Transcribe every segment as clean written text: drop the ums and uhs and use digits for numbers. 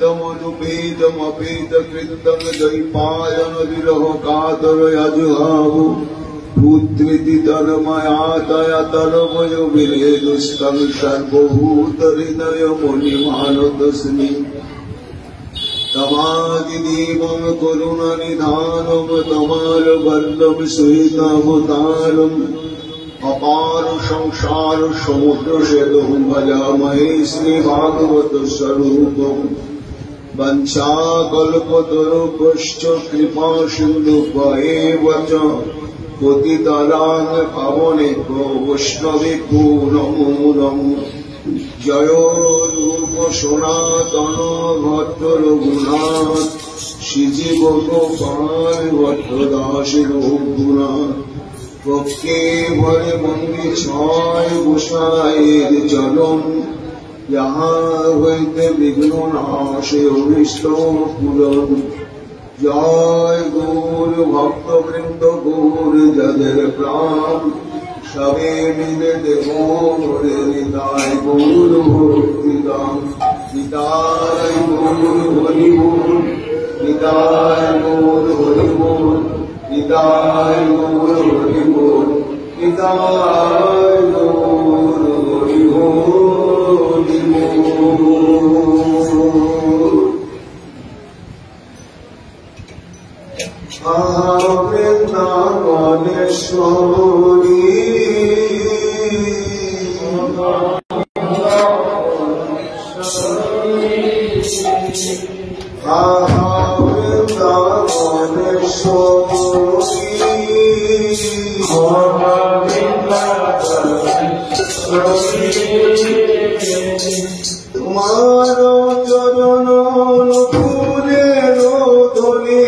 तमनुपेतमपेतकृतं द्वैपायन विरह कातरयजुहावु पुत्रिति तन्मया तन्मयो विलेदुस्तं सर्वभूतहृदय मुनिमानतस्मि तमादिदेवं करुणनिधानं तमालवल्लभ सुहृदावतारम् अपार संसार समुद्र सेतुं भजामहे श्रीभागवत स्वरूपम् वंशाकल्पतरुभ्यश्च कृपा सिन्धुभ्येव च पतितानां पावनेभ्यो वैष्णवेभ्यो नमो नमः। जय रूप सनातन भट्ट रघुनाथ श्रीजीव गोपाल भट्ट दास रघुनाथ भक्ति भरे मंदिर छय गोसाईर चरण यहाँ हईते विघ्न नाशे अभीष्ट पूरण। जय गौर भक्तवृंद गौर जदेर प्राण सबे मिले देवोरे निताय गौर भक्तिदान निताय गौर हरि बोल निताय गौर हरि बोल निताय गौर हरि बोल निताय गौर हरि बोल। वृंदावनेश्वरी तुम्हारो चरण फूले रोदनी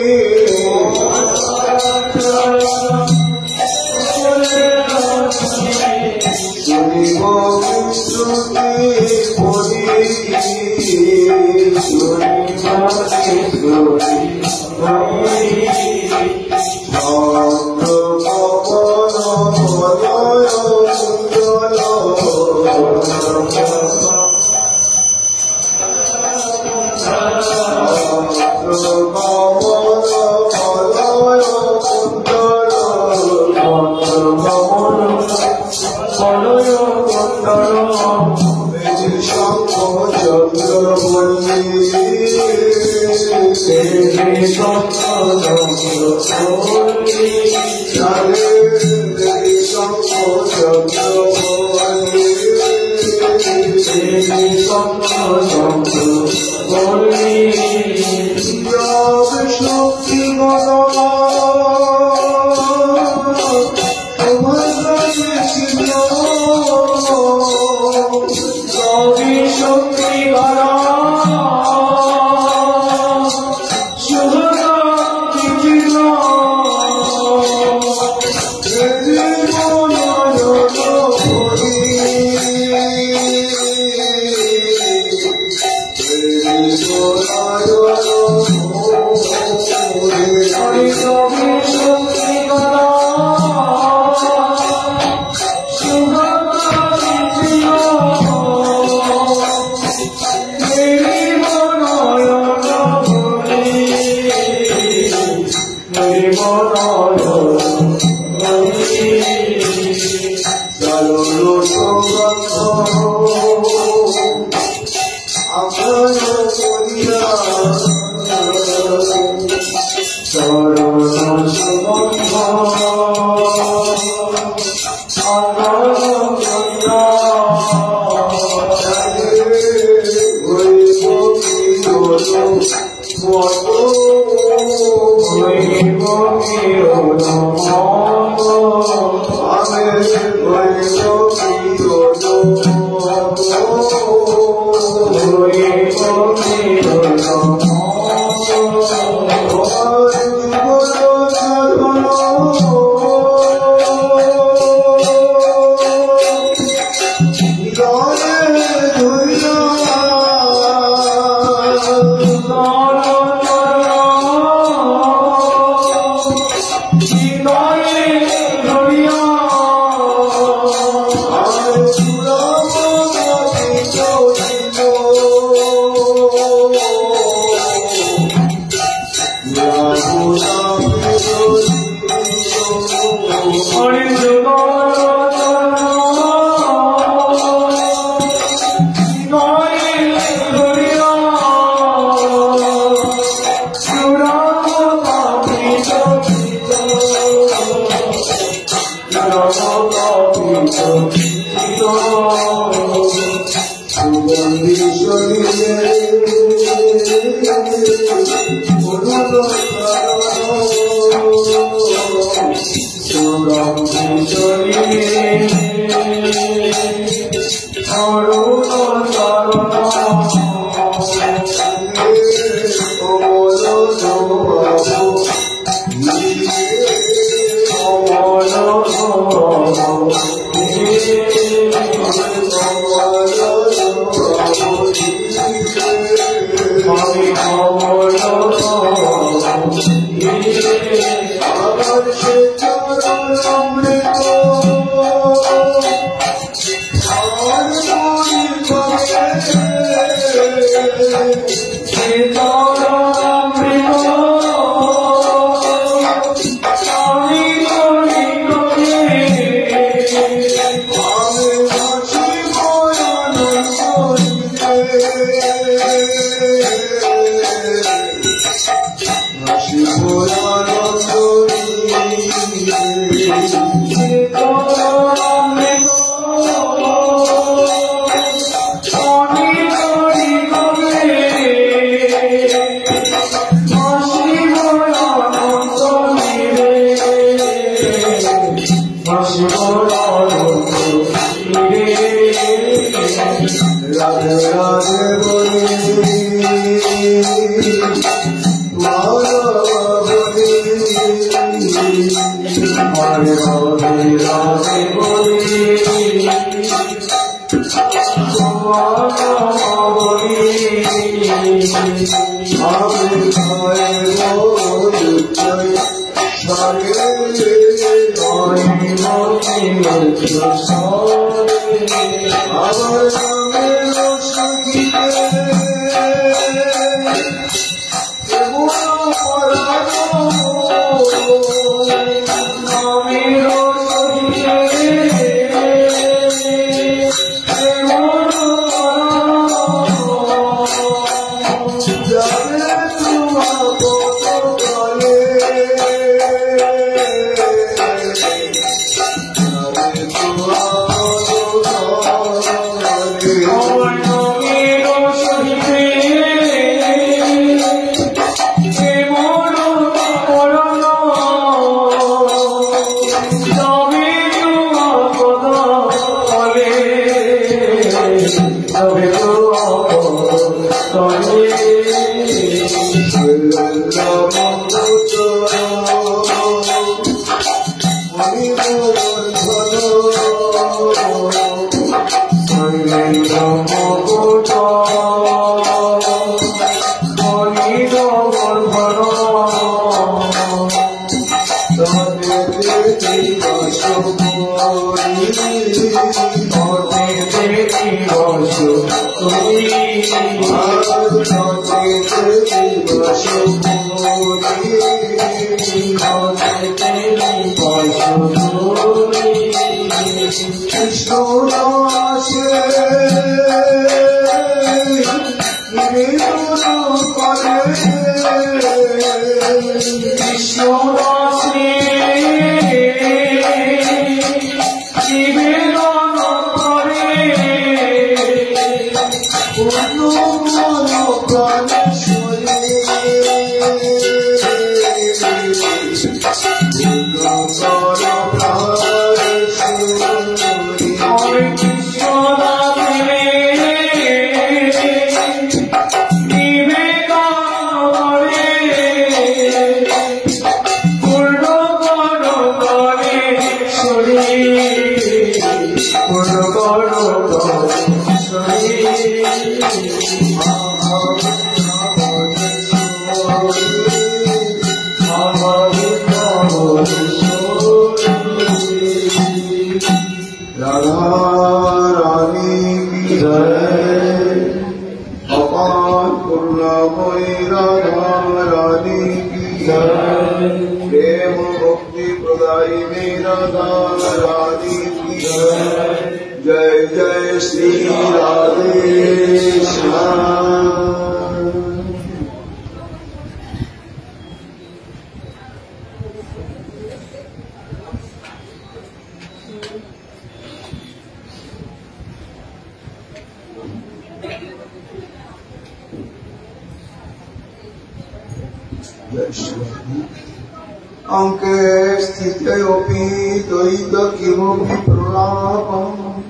Anche stitiopi toida kimopi prolapam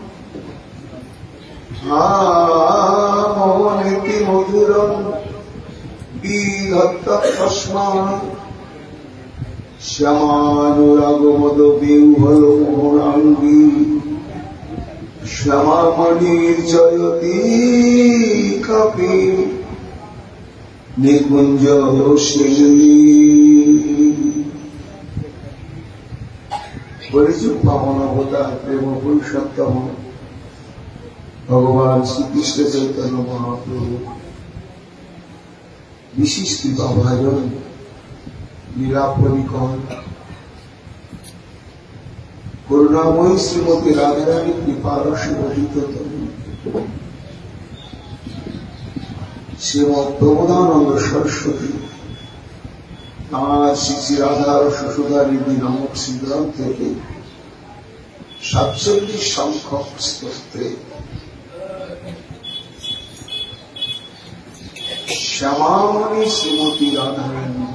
mohaniti madhuram তস্মাৎ শ্যামানুরাগমদ বিহ্বল মোহনাঙ্গী শ্যামামণির জয়তী কাপি নিকুঞ্জ শিলী। পরিযুক্ত পাবন অবতার প্রেম পুরুষোত্তম ভগবান শ্রীকৃষ্ণ চৈতন্য মহাপ্রভু বিশেষ কৃপা ভাজন লীলা পরিকর করুণাময়ী শ্রীমতী রাধারানী কৃপারসে গঠিত শ্রীমৎ প্রবোধানন্দ সরস্বতী তাঁর শ্রী শ্রী রাধার সুসুধারিণী নামক শ্রীগ্রন্থ থেকে 47 সংখ্যক স্তোত্রে শ্যামামণি শ্রীমতী রাধারানী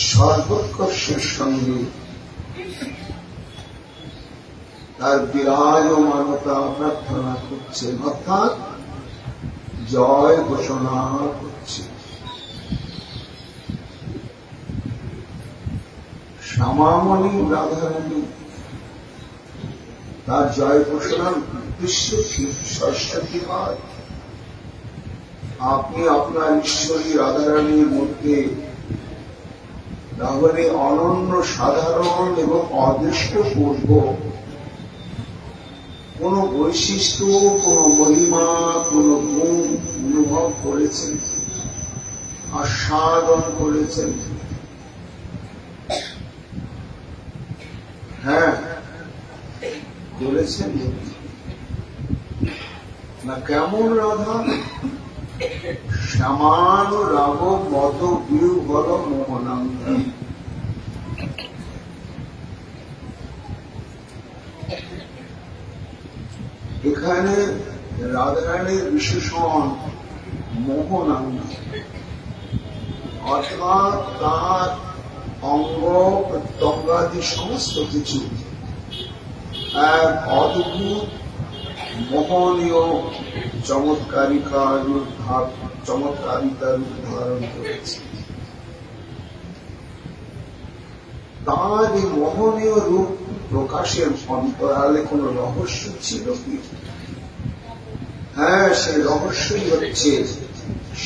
সর্বোৎকর্ষের সঙ্গে তার বিরাজমানতা প্রার্থনা করছেন, অর্থাৎ জয় ঘোষণা করছে। শ্যামামণি রাধারানী তার জয় ঘোষণার উদ্দেশ্য ঠিক সরস্বতীবাদ। আপনি আপনার ঈশ্বরী রাধারানীর মধ্যে তাহলে অনন্য সাধারণ এবং অদৃষ্টপূর্ব কোন বৈশিষ্ট্য, কোন মহিমা, কোন গুণ অনুভব করেছেন, আস্বাদন করেছেন? হ্যাঁ, করেছেন না? কেমন রাধা? শ্যামান রাগ মদ বিহ্বল মোহনাঙ্গ। এখানে রাধারানীর বিশেষণ মোহনাঙ্গ, অর্থাৎ তার অঙ্গ প্রত্যঙ্গাদি সমস্ত কিছু এক অদ্ভুত মোহনীয় চমৎকারিতার রূপ ধারণ করেছে। তার এই মোহনীয় রূপ প্রকাশের অন্তরালে কোন রহস্য ছিল কি? হ্যাঁ, সেই রহস্যই হচ্ছে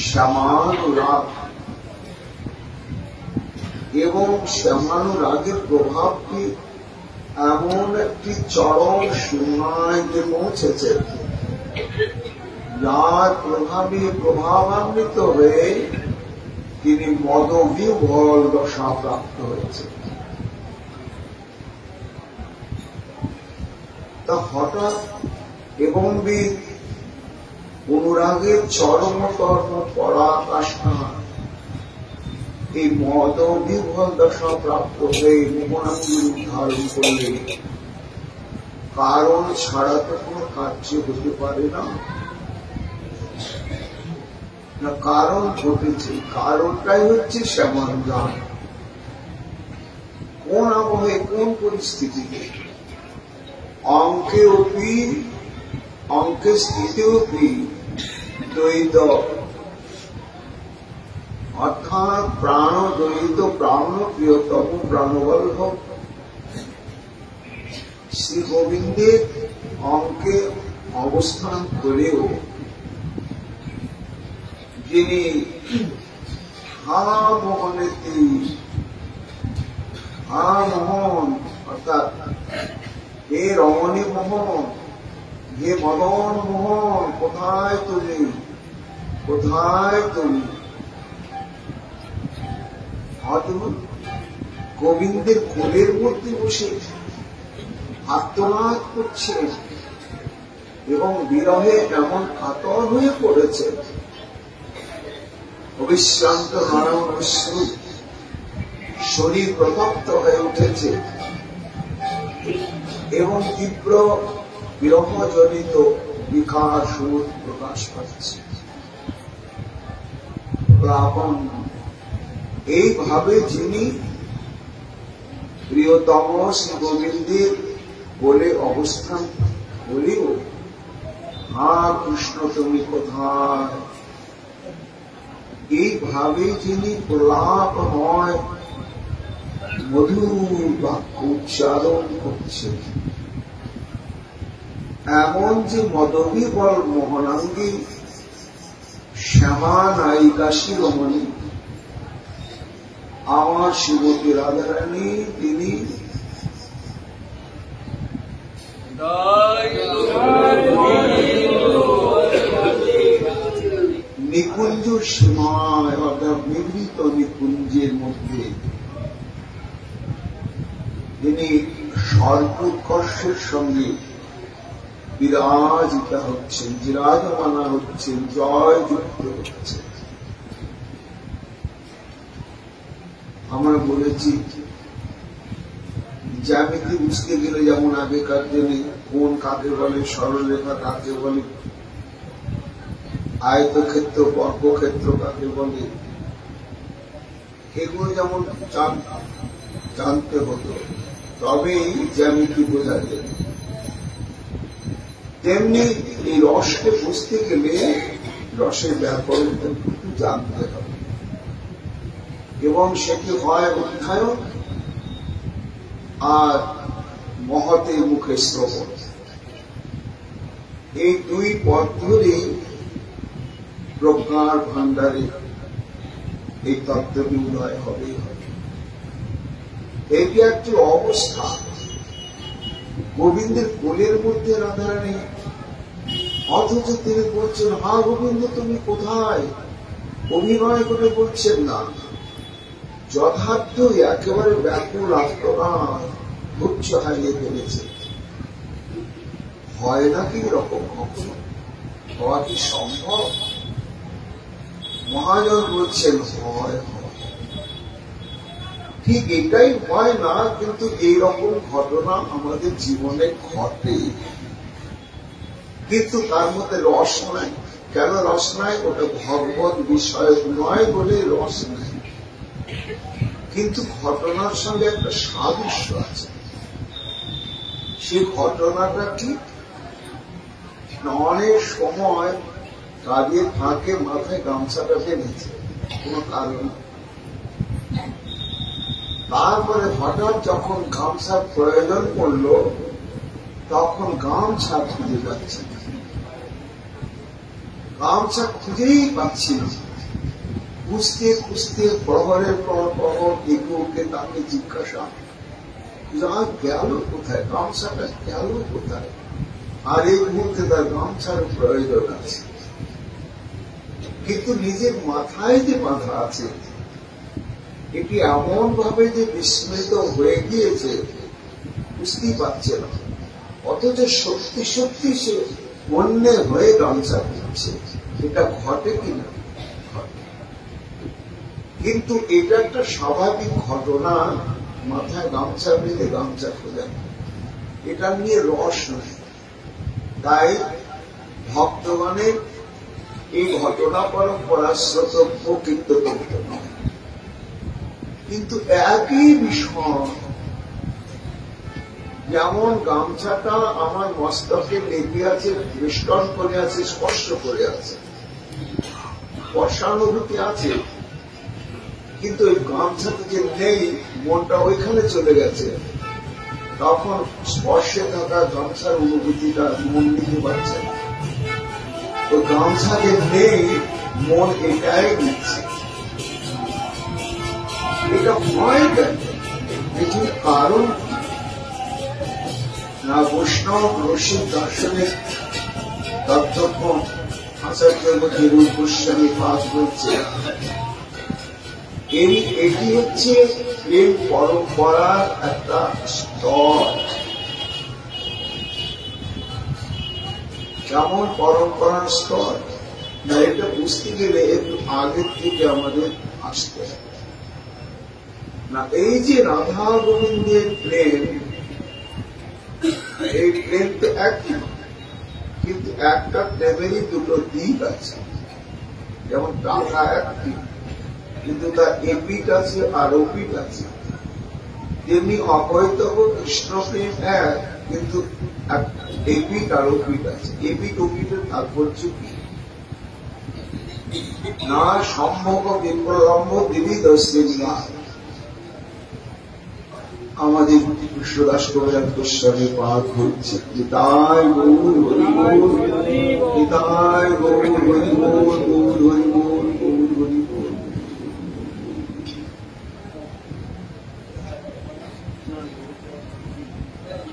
শ্যামানুরাগ, এবং শ্যামানুরাগের প্রভাবটি এমন একটি চরম সীমায় গিয়ে পৌঁছেছে, যার প্রভাবে প্রভাবান্বিত হয়ে তিনি মদবিহ্বল দশা প্রাপ্ত হয়েছে। তা হঠাৎ এবং অনুরাগের চরমতম পরাকাষ্ঠা এই মদবিহ্বল দশা প্রাপ্ত হয়ে মোহনাঙ্গী রূপ ধারণ করলে কারণ ছাড়া তো কোন কার্য হতে পারে না। কারণ ঘটেছে, কারণটাই হচ্ছে শ্যামানুরাগ। কোন আবহে, কোন পরিস্থিতিতে? অঙ্কে স্থিতিও দ্বৈত, অর্থাৎ প্রাণ দ্বৈত, প্রাণ প্রিয়তম প্রাণবল্লভ শ্রী গোবিন্দের অঙ্কে অবস্থান করেও যিনি হা মোহনেতি, হা মোহন, অর্থাৎ হে রমণী মোহন, হে মদন মোহন, কোথায় তুমি, কোথায় তুমি? অদ্ভুত গোবিন্দের কোলের মধ্যে বসে আত্মনাদ করছে এবং বিরহে এমন কাতর হয়ে পড়েছে, অবিশ্রান্ত নয়ন অশ্রু, শরীর প্রতপ্ত হয়ে উঠেছে এবং তীব্র বিরহজনিত বিকার সুর প্রকাশ পাচ্ছে। এইভাবে যিনি প্রিয়তম শ্রী গোবিন্দের বলে অবস্থান করেও হা কৃষ্ণ তুমি কোথায়, এইভাবে যিনি প্রলাপময় মধুর বাক্য উচ্চারণ করছেন, এমন যে মদবিবল মোহনাঙ্গী শ্যামা নায়িকা শিরোমণি আমার শ্রীমতী রাধারানী, তিনি নিকুঞ্জ সীমায় অর্থাৎ নিভৃত নিকুঞ্জের মধ্যে তিনি সর্বোৎকর্ষের সঙ্গে বিরাজিতা হচ্ছেন, বিরাজমানা হচ্ছেন, জয় যুক্ত হচ্ছেন। আমরা বলেছি জ্যামিতি বুঝতে গেলে যেমন আগেকার দিনে কোন কাকে বলে, সরলরেখা কাকে বলে, আয়তক্ষেত্র বর্গক্ষেত্র কাকে বলে, এগুলো যেমন জানতে হতো, তবেই জ্যামিতি বোঝা যায়। তেমনি এই রসকে বুঝতে গেলে রসের ব্যাকরণটা জানতে হবে, এবং সেটি হয় অধ্যায়ন আর মহতের মুখে শ্রবণ। এই দুই পথ ধরেই প্রজ্ঞার ভাণ্ডারে এই তত্ত্বটি উদয় হবেই হবে। এটি একটি অবস্থা। গোবিন্দের কোলের মধ্যে রাধারানী, অথচ তিনি বলছেন হা গোবিন্দ তুমি কোথায়, অভিনয় করে বলছেন না, যথার্থ একেবারে ব্যাকুল আত্মনাদ উচ্চ হারিয়ে ফেলেছে। হয় নাকি এরকম কখনো? হওয়া কি সম্ভব? মহাজন বলছেন হয়। ঠিক এটাই হয় না, কিন্তু এইরকম ঘটনা আমাদের জীবনে ঘটে, কিন্তু তার মধ্যে রস নাই। কেন রস নাই? ওটা ভগবত বিষয় নয় বলে রস নাই, কিন্তু ঘটনার সঙ্গে একটা সাদৃশ্য আছে। সেই ঘটনাটা কি? অনেক সময় কাজের ফাঁকে মাথায় গামছাটা বেঁধেছে কোন কারণ, তারপরে হঠাৎ যখন গামছার প্রয়োজন পড়ল তখন গামছা খুঁজে পাচ্ছি না, গামছা খুঁজেই পাচ্ছি না। খুঁজতে খুঁজতে প্রহরের পর প্রহর এগুলোকে তাকে জিজ্ঞাসা, যা গেল কোথায়, গামছাটা গেল কোথায়? আর এই মুহূর্তে তার গামছার প্রয়োজন আছে, কিন্তু নিজের মাথায় যে বাঁধা আছে এটি এমন ভাবে যে বিস্মৃত হয়ে গিয়েছে বুঝতেই পারছে না, অথচ সত্যি সত্যি সে অন্য হয়ে গামছা খুঁজছে। এটা ঘটে কিনা? কিন্তু এটা একটা স্বাভাবিক ঘটনা, মাথায় গামছা বেঁধে গামছা খোঁজা, এটা নিয়ে রস নয়। তাই ভক্তগণের এই ঘটনা পরম্পরা শ্রোতব্য কীর্তব্য নয়, কিন্তু একই বিষয়। যেমন গামছাটা আমার মস্তকে লেগে আছে, বেষ্টন করে আছে, স্পর্শ করে আছে, স্পর্শানুভূতি আছে, কিন্তু ওই গামছাতে যে নেই, মনটা ওইখানে চলে গেছে, তখন স্পর্শে থাকা গামছার অনুভূতিটা মন নিতে পারছে না। ওই গামছা যে নেই, মন এটাই নিচ্ছে। এটা হয় কেন? এটির কারণ না বৈষ্ণব রসিক দার্শনিক তত্ত্বজ্ঞ আচার্য রূপ গোস্বামী পাঠ বলছে, এটি হচ্ছে প্রেম পরম্পরার একটা স্তর। কেমন পরম্পরার স্তর না, এটা বুঝতে গেলে একটু আগের থেকে আমাদের আসতে হবে না। এই যে রাধা গোবিন্দের প্রেম, এই প্রেম তো একই, কিন্তু একটা প্রেমেরই দুটো দিক আছে। যেমন টাকা একটি, কিন্তু তার এপিট আছে আর ওপিট আছে। তেমনি অবৈতব কৃষ্ণ প্রেম এক, কিন্তু এপিট আর ওপিট আছে। এপিট ওপিটের তাৎপর্য কি না, সম্ভব বিপ্রলম্ব বিবিধ শ্রীঙ্গা। আমাদের কৃষ্ণদাস কবিরাজ গোস্বামী পাঠ হচ্ছে নিতাই গৌর হরি বল, নিতাই গৌর হরি বল, গৌর হরি বল, গৌর হরি বল।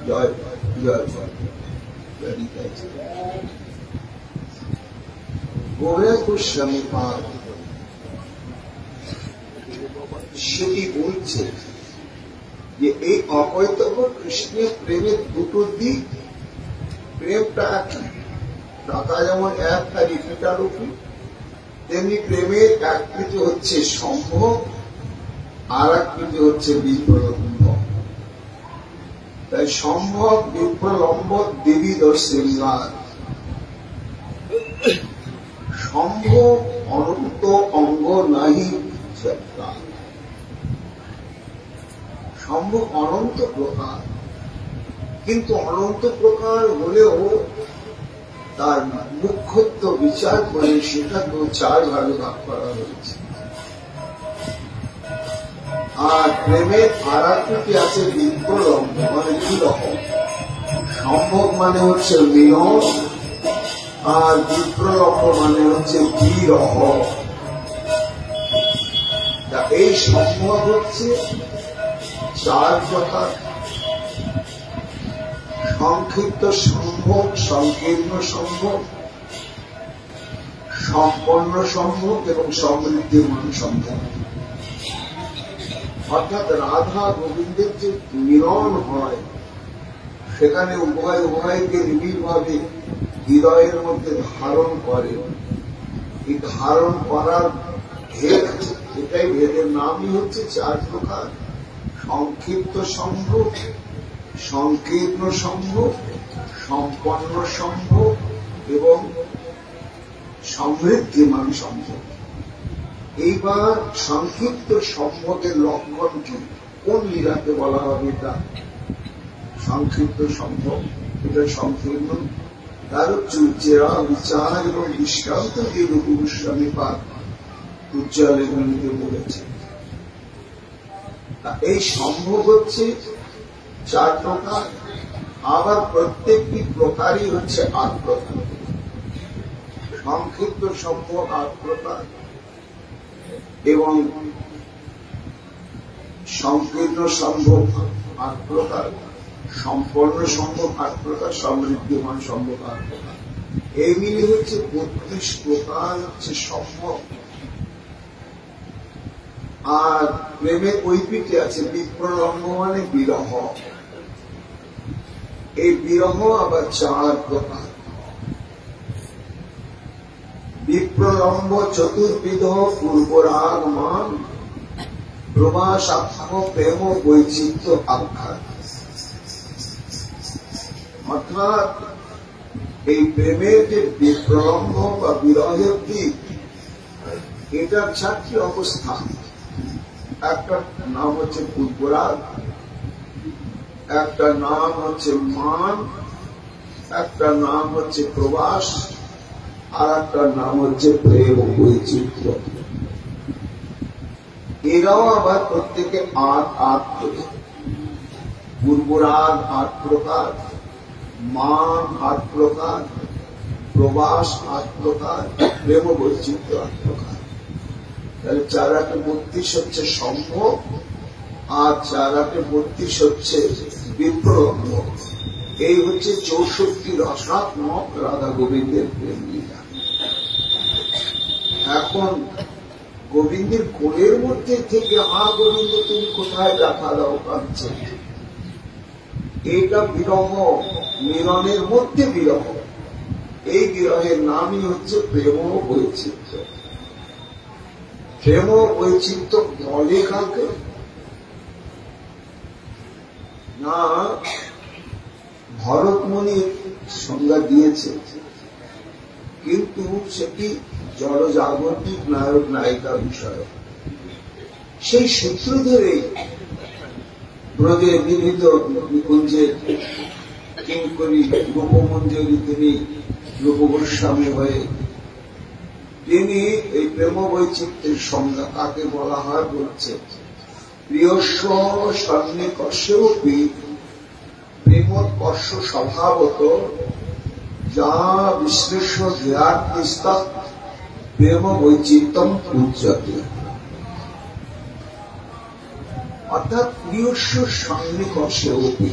জয় জয় কবিরাজ গোস্বামী পাঠ সেটি বলছে যে এই অকৈতব কৃষ্ণের প্রেমের দুটো দিক। প্রেমটা টাকা যেমন এক তার রিপিটার উপর, তেমনি প্রেমের এক কৃতি হচ্ছে সম্ভব, আর এক কৃতি হচ্ছে বিপ্রলম্ব। তাই সম্ভব বিপ্রলম্ব দেবী দর্শিঙ্গার। সম্ভব অনন্ত অঙ্গ নাহি যাত্রা, সম্ভব অনন্ত প্রকার, কিন্তু অনন্ত প্রকার হলেও তার মুখ্যত্ব বিচার করে সেটাকেও চার ভাগে ভাগ করা হয়েছে। আর প্রেমের আরাকৃতি আছে বিপ্রলম্ব মানে বিরহ। সম্ভব মানে হচ্ছে মিলন, আর বিপ্রলম্ব মানে হচ্ছে বিরহ। এই সম্ভব হচ্ছে চার প্রকার: সংক্ষিপ্ত সম্ভব, সংকীর্ণ সম্ভব, সম্পন্ন সম্ভব এবং সমৃদ্ধিমান সম্ভব। অর্থাৎ রাধা গোবিন্দের যে মিলন হয় সেখানে উভয় উভয়কে নিবিড়ভাবে হৃদয়ের মধ্যে ধারণ করে। এই ধারণ করার ভেদ, এটাই ভেদের নামই হচ্ছে চার প্রকার: সংক্ষিপ্ত সম্ভব, সংকীর্ণ সম্ভব, সম্পন্ন সম্ভব এবং সমৃদ্ধিমান সম্ভব। এইবার সংক্ষিপ্ত সম্ভবের লক্ষণ কি, কোন লীলাকে বলা হবে এটা সংক্ষিপ্ত সম্ভব, এটা সংকীর্ণ? তার চুচেরা বিচার এবং দৃষ্টান্ত দিয়ে রূপী গোস্বামী পাঠ উজ্জ্বলে বলেছে। এই সম্ভব হচ্ছে চার প্রকার, আবার প্রত্যেকটি প্রকারই হচ্ছে ৮ প্রকার। সংক্ষিপ্ত সম্ভব ৮ প্রকার এবং সংকীর্ণ সম্ভব ৮ প্রকার, সম্পন্ন সম্ভব ৮ প্রকার, সমৃদ্ধিমান সম্ভব ৮ প্রকার। এই মিলে হচ্ছে ৩২ প্রকার হচ্ছে সম্ভব। আর প্রেমের ওই পিঠে আছে বিপ্রলম্ব মানে বিরহ। এই বিরহ আবার ৪ প্রকার: বিপ্রলম্ব চতুর্বিধ পূর্বরাগ মান, প্রবাসাত্ম প্রেম বৈচিত্র্য আখ্যা। অর্থাৎ এই প্রেমের যে বিপ্রলম্ব বা বিরহের দিক, এটার ৪টি অবস্থা। একটা নাম হচ্ছে পূর্বরাগ, একটা নাম হচ্ছে মান, একটা নাম হচ্ছে প্রবাস, আর একটা নাম হচ্ছে প্রেম বৈচিত্র্য। এরাও আবার প্রত্যেকে ৮ করে। পূর্বরাগ ৮ প্রকার, মান ৮ প্রকার, প্রবাস ৮ প্রকার, প্রেম বৈচিত্র্য ৮ প্রকার। তাহলে ৪ ৩২ হচ্ছে সম্ভব, আর ৪ ৩২ হচ্ছে বিপ্রলম্ব। এই হচ্ছে ৬৪ রসাত্মক রাধা গোবিন্দের প্রেম লীলা। এখন গোবিন্দের কোলের মধ্যে থেকে গোবিন্দ তুমি কোথায় দেখা দাও কাঁদছে, এটা বিরহ, মিলনের মধ্যে বিরহ। এই বিরহের নামই হচ্ছে প্রেম বৈচিত্র্য। প্রেম বৈচিত্র্য বলে কাকে না, ভরতমুনির সংজ্ঞা দিয়েছে, কিন্তু সেটি জড়জাগতিক নায়ক নায়িকা বিষয়। সেই সূত্র ধরে ব্রজের বিবিধ নিকুঞ্জের কিঙ্করী রূপমঞ্জরী তিনি রূপগোস্বামী হয়ে তিনি এই প্রেম বৈচিত্র্যের সংজ্ঞা কাকে বলা হয় বলছে প্রিয়স্ব সন্নিকর্ষেপি প্রেমোৎকর্ষ স্বভাবত যা বিশ্লেষ্য ধ্যাত্মস্তৎ প্রেম বৈচিত্র্যম উচ্যতে। অর্থাৎ প্রিয়স্য সন্নিকর্ষেপি,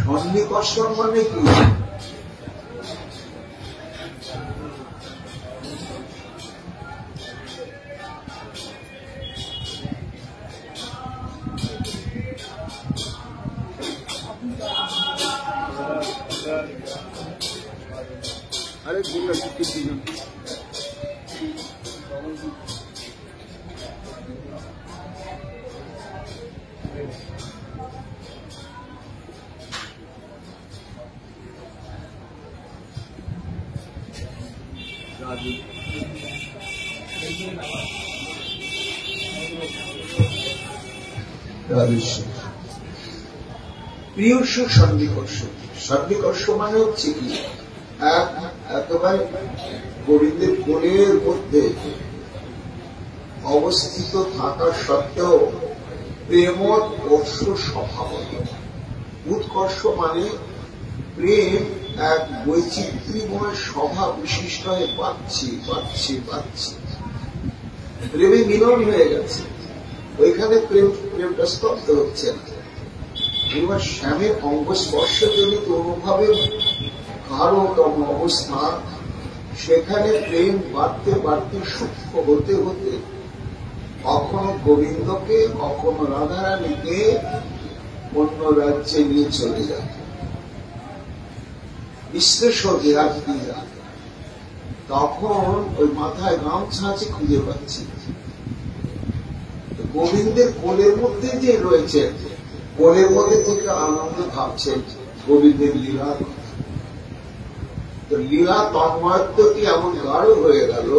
সন্নিকর্ষণ মানে কি? अरे बोल कितनी প্রিয়স্য সন্নিকর্ষ, সন্নিকর্ষ মানে হচ্ছে কি একেবারে গোবিন্দের কোলের মধ্যে অবস্থিত থাকা সত্ত্বেও প্রেমোৎকর্ষ স্বভাব। উৎকর্ষ মানে প্রেম এক বৈচিত্র্যময় স্বভাব বিশিষ্ট হয়ে পাচ্ছি পাচ্ছি পাচ্ছি, প্রেমে মিলন হয়ে গেছে, ওইখানে প্রেমটা স্তব্ধ হচ্ছে না। এবার শ্যামের অঙ্গ স্পর্শজনিত অনুভবের কারতম অবস্থা, সেখানে প্রেম বাড়তে বাড়তে সূক্ষ্ম হতে হতে কখনো গোবিন্দকে কখনো রাধারানীকে অন্য রাজ্যে নিয়ে চলে যায়। বিশ্লেষ দেহাত্মীরা তখন ওই মাথায় গামছা আছে খুঁজে পাচ্ছি, গোবিন্দের কোলের মধ্যে যে রয়েছে, কোলের মধ্যে থেকে আনন্দ ভাবছেন গোবিন্দের লীলার কথা। তো লীলা তন্ময়ত্বটি এমন গাঢ় হয়ে গেল,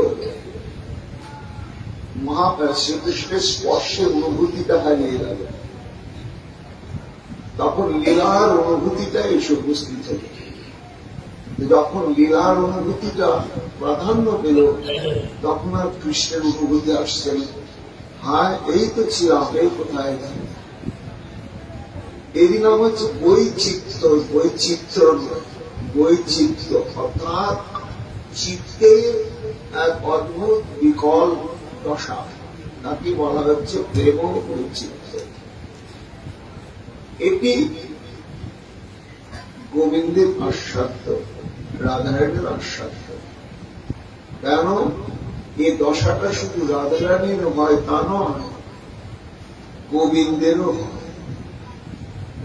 শ্রীকৃষ্ণের স্পর্শের অনুভূতিটা হারিয়ে গেল। তখন লীলার অনুভূতিটা এসে উপস্থিত হল। যখন লীলার অনুভূতিটা প্রাধান্য পেল, তখন আর কৃষ্ণের অনুভূতি আসছে না। হ্যাঁ, এই তো ছিলাম, এই কোথায় গেল? এরই নাম হচ্ছে বৈচিত্র্য। বৈচিত্র্য অর্থাৎ চিত্তের এক অদ্ভুত বিকল দশা, তাকে বলা হচ্ছে প্রেম বৈচিত্র্য। এটি গোবিন্দের আস্বাদ্য, রাধারানীর আস্বাদ্য। কেন এই দশাটা শুধু রাধারানীর হয় তা নয়, গোবিন্দেরও হয়।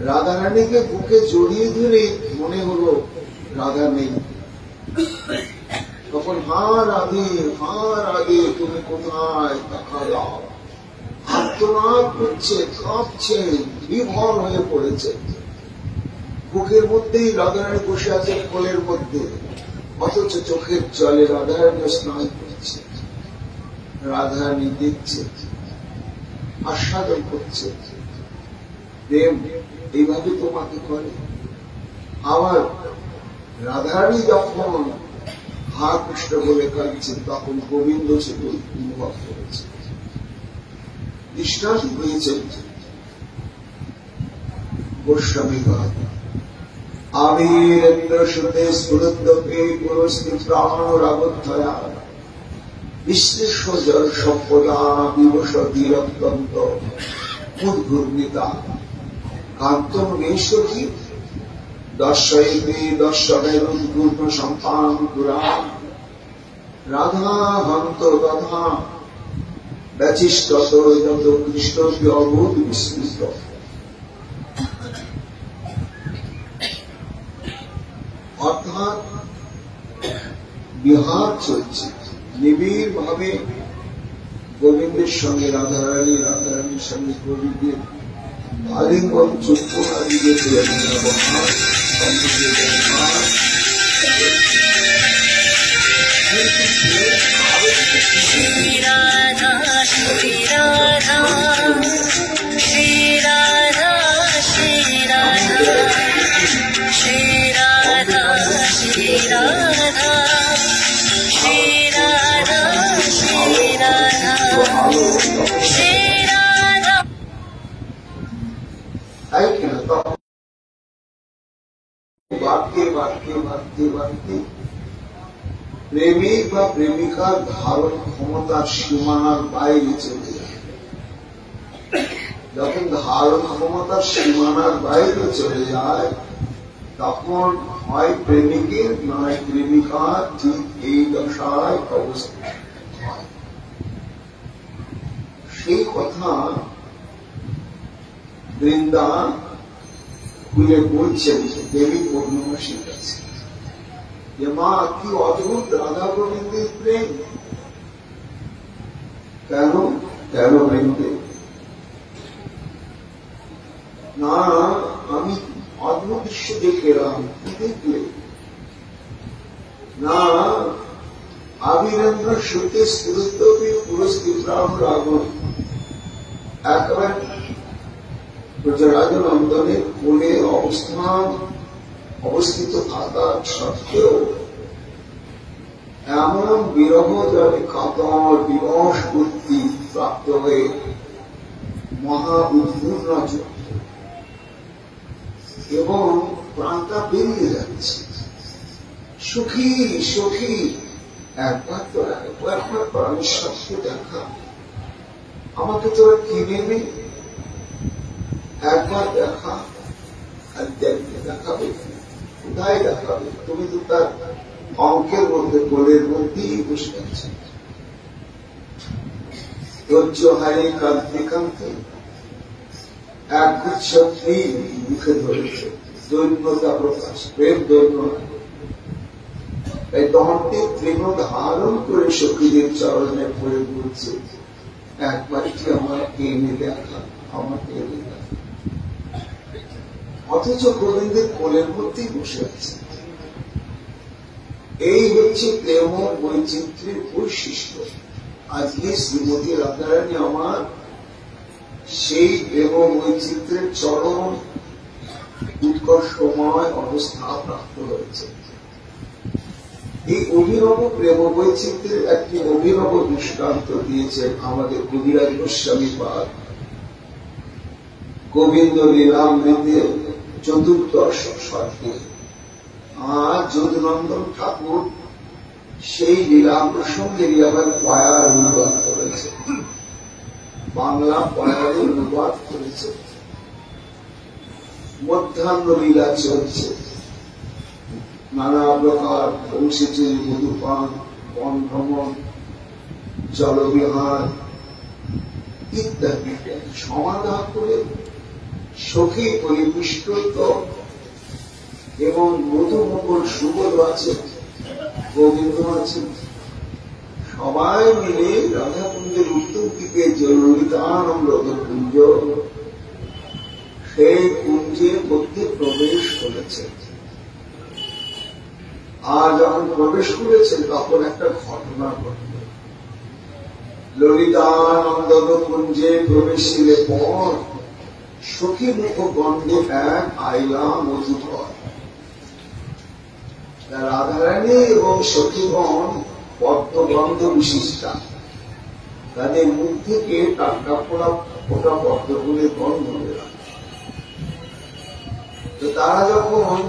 রাধারানীকে বুকে জড়িয়ে ধরে মনে হলো রাধা নেই, তখন হা রাধে তুমি কোথায়, দেখা দাও। আর্তনাদ করছে, কাঁপছে, বিভোর হয়ে পড়েছে। বুকের মধ্যেই রাধারানী বসে আছে কোলের মধ্যে, অথচ চোখের জলে রাধারানী স্নান করছে। রাধারানী দেখছে, আস্বাদন করছে। প্রেম এইভাবে তোমাকে করে। আবার রাধারানী যখন হা কৃষ্ণ বলে কাঁদছেন, তখন গোবিন্দ সেটি অনুভব করেছে। দৃষ্টান্ত হয়েছেন গোস্বামী গান আবিরেন্দ্র সুতে স্ফুরদ্যপে পুরস্তি প্রাণ রাগোত্থয়া বিশ্লেষ্য জল সম্পদা বিবসতি রক্তন্ত উদ্ঘূর্ণিতা কান্তমেশ্বরী দর্শয়িতে দর্শনের উদ্ঘূর্ণ সম্পান পুরা রাধা হন্ত তথা ব্যচিষ্টত যত কৃষ্ণকে অভূত বিস্মৃত। অর্থাৎ বিহার চলছে নিবিড় ভাবে গোবিন্দের সঙ্গে রাধারানী, রাধারানীর সঙ্গে গোবিন্দের আলিঙ্গন চুম্বন আদি ব্যবহার, श्री राधा श्री राधा श्री राधा श्री राधा বাড়তে বাড়তে বাড়তে প্রেমিক বা প্রেমিকার ধারণ ক্ষমতার সীমানার বাইরে চলে যায়। যখন ধারণ ক্ষমতার সীমানার বাইরে চলে যায় তখন হয় প্রেমিকের নয় প্রেমিকার ঠিক এই দশায় অবস্থা হয়। সেই কথা বৃন্দা খুলে বলছেন দেবী পূর্ণমাসীর কাছে যে মা কি অদ্ভুত রাধা গোবিন্দের প্রেম। কেন কেন বৃন্দে? না আমি অদ্ভুত দৃশ্য দেখে এলাম। কি দেখলে? না আবিরেন্দ্র সুতে স্ফুরতপি পুরস্কৃত রাহুল একেবারে ব্রজরাজনন্দনের কোলে অবস্থিত থাকার সত্ত্বেও এমন বিরহ জলে কাতর বিবশ বুদ্ধি প্রাপ্ত হয়ে মহা উদ্পূর্ণ এবং প্রাণটা বেরিয়ে যাচ্ছে। সুখী সুখী একবার তো একবার পরমেশ্বরকে দেখা, আমাকে তোরা কিনে নে, একবার দেখা। আর দেখাবে কোথায় দেখাবে? তুমি তো তার অঙ্কের মধ্যে কোলের মধ্যেই বসে আছো। ধৈর্য হারিয়ে কাঁদতে কাঁদতে একগুচ্ছ মুখে ধরেছে। দৈন্যতা প্রকাশ, প্রেম দৈন্য। এই দহনটি তৃণ ধারণ করে সখীদের চরণে পড়ে বলছে একবার কি আমাকে এনে দেখা, আমাকে এনে দেখা। অথচ গোবিন্দের কোলের মধ্যেই বসে আছে। এই হচ্ছে প্রেম বৈচিত্র্যের বৈশিষ্ট্য। আজকে শ্রীমতী রাধারানী আমার সেই প্রেম বৈচিত্র্যের চরম উৎকর্ষময় অবস্থা প্রাপ্ত হয়েছে। এই অভিনব প্রেম বৈচিত্র্যের একটি অভিনব দৃষ্টান্ত দিয়েছেন আমাদের কবিরাজ গোস্বামী পাদ গোবিন্দ লীলামৃতের চতুর্দশ সর্গে। আর যদুনন্দন ঠাকুর সেই লীলা প্রসঙ্গে আবার পয়ার অনুবাদ করেছে, বাংলা পয়ারে অনুবাদ করেছে। মধ্যাহ্ন লীলা চলছে, নানা প্রকার বংশীচুরি, মধুপান, বন ভ্রমণ, জলবিহার ইত্যাদি সমাধান করে সখী পরিপুষ্ট এবং মধুমঙ্গল সুবোধ আছে, গোবিন্দ আছেন। সবাই মিলে রাধাকুঞ্জের উত্তর দিকে যে ললিতানন্দ কুঞ্জ, সেই কুঞ্জের মধ্যে প্রবেশ করেছে। আর যখন প্রবেশ করেছে তখন একটা ঘটনা ঘটল। ললিতানন্দ কুঞ্জে প্রবেশিলে পর সখী মুখ গন্ধে এক আইলা মধুকর। রাধারানী এবং সখীগণ পদ্মগন্ধ বিশিষ্টা, তাদের মুখ থেকে টাটকা পোড়া ফোটা পদ্মগুলির গন্ধ বেরোয়। তো তারা যখন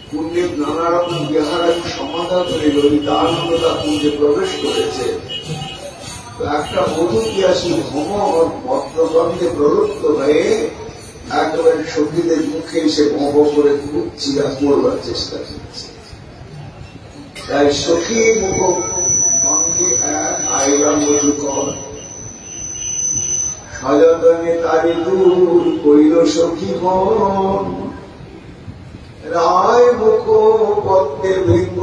কুঞ্জের নানা রকম বিহারাদি সমাধা করে ললিতানন্দতা কুঞ্জে প্রবেশ করেছে, তো একটা মধু পিয়াসী ভ্রমর পদ্মগন্ধে প্রলুপ্ত হয়ে একেবারে সখীদের মুখে এসে ভব করে খুব চিরা করবার চেষ্টা করছে। তাই সখী মুখ গন্ধে এক আইলা মধুকর, সযতনে তারি দূর কইল সখীগণ, রায় মুখ পদ্মে ভৃঙ্গ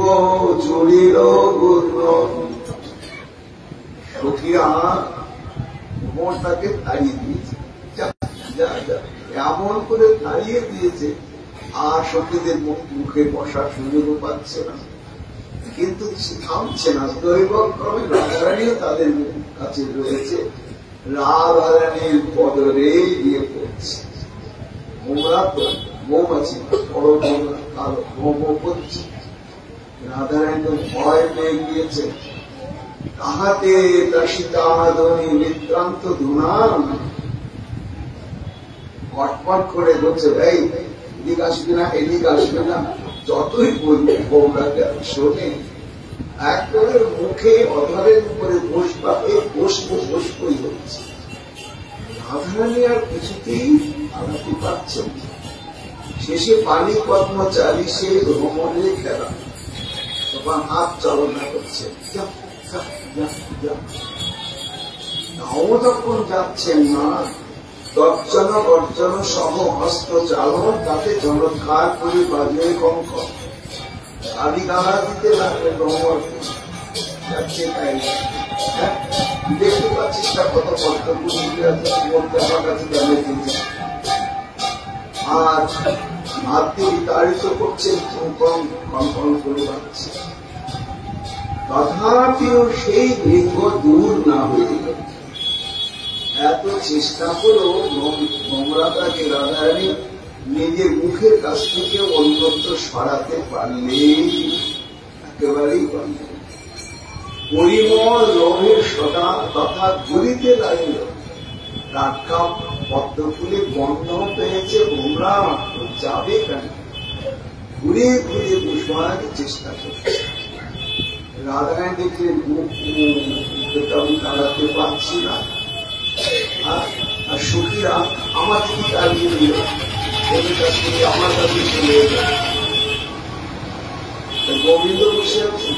জুড়িল গুণ। সখীরা ভ্রমরটাকে তাড়িয়ে দিয়েছে, এমন করে তাড়িয়ে দিয়েছে আর সখীদের মুখে বসার সুযোগও পাচ্ছে না। কিন্তু থামছে না, দৈবক্রমে রাধারানীও তাদের কাছে রয়েছে, রাধারানীর পদরে গিয়ে পড়ছে। মোমরা তো মৌমাছি, বড় মোমরা কালো মোমো করছে। রাধারানী তো ভয় পেয়ে গিয়েছে। তাহাতে দাসিতাদনী নিদ্রান্ত ধুনাম কটপট করে বলছে, এই এদিক আসবে না, এদিক আসবে না, যতই বলবে গৌরাকে আর শোনে, একেবারে মুখে অধরের উপরে বসবাকে বসবই হচ্ছে। রাধারানী আর কিছুতেই আলাপি পাচ্ছেন। শেষে পানি কর্মচারী সে ভ্রমণে খেলা, তখন হাত চালনা করছে, তাও তখন যাচ্ছেন না। তর্জন গর্জন সহ হস্ত চালন, তাতে চমৎকার করে বাজে কঙ্ক আদি গালা দিতে লাগবে ভ্রমণ যাচ্ছে। তাই দেখতে পাচ্ছিস না কত কর্তব্য বলতে আমার কাছে জানিয়ে দিচ্ছে। আর হাতকে বিতাড়িত করছেন, কম্পন করে পাচ্ছে। তথাপিও সেই ভৃঙ্গ দূর না হয়ে গেল। এত চেষ্টা করেও ভ্রমরাতাকে রাধারানী নিজের মুখের কাছ থেকে অন্যত্র সরাতে পারলেই একেবারেই পারলেন। পরিমল লোভের সদা তথা ঘুরিতে লাগিল। টাটকা পদ্ম ফুলে গন্ধ পেয়েছে ভোমরা, যাবে কেন? ঘুরে ঘুরে বসবানোর চেষ্টা করছে। রাধারানী দেখলেন মুখটা আমি তাড়াতে পারছি না, আর সখীরা আমার থেকে তাড়িয়ে দিল, ওদের কাছ থেকে আমার কাছে চলে এল। গোবিন্দ বসে আছে,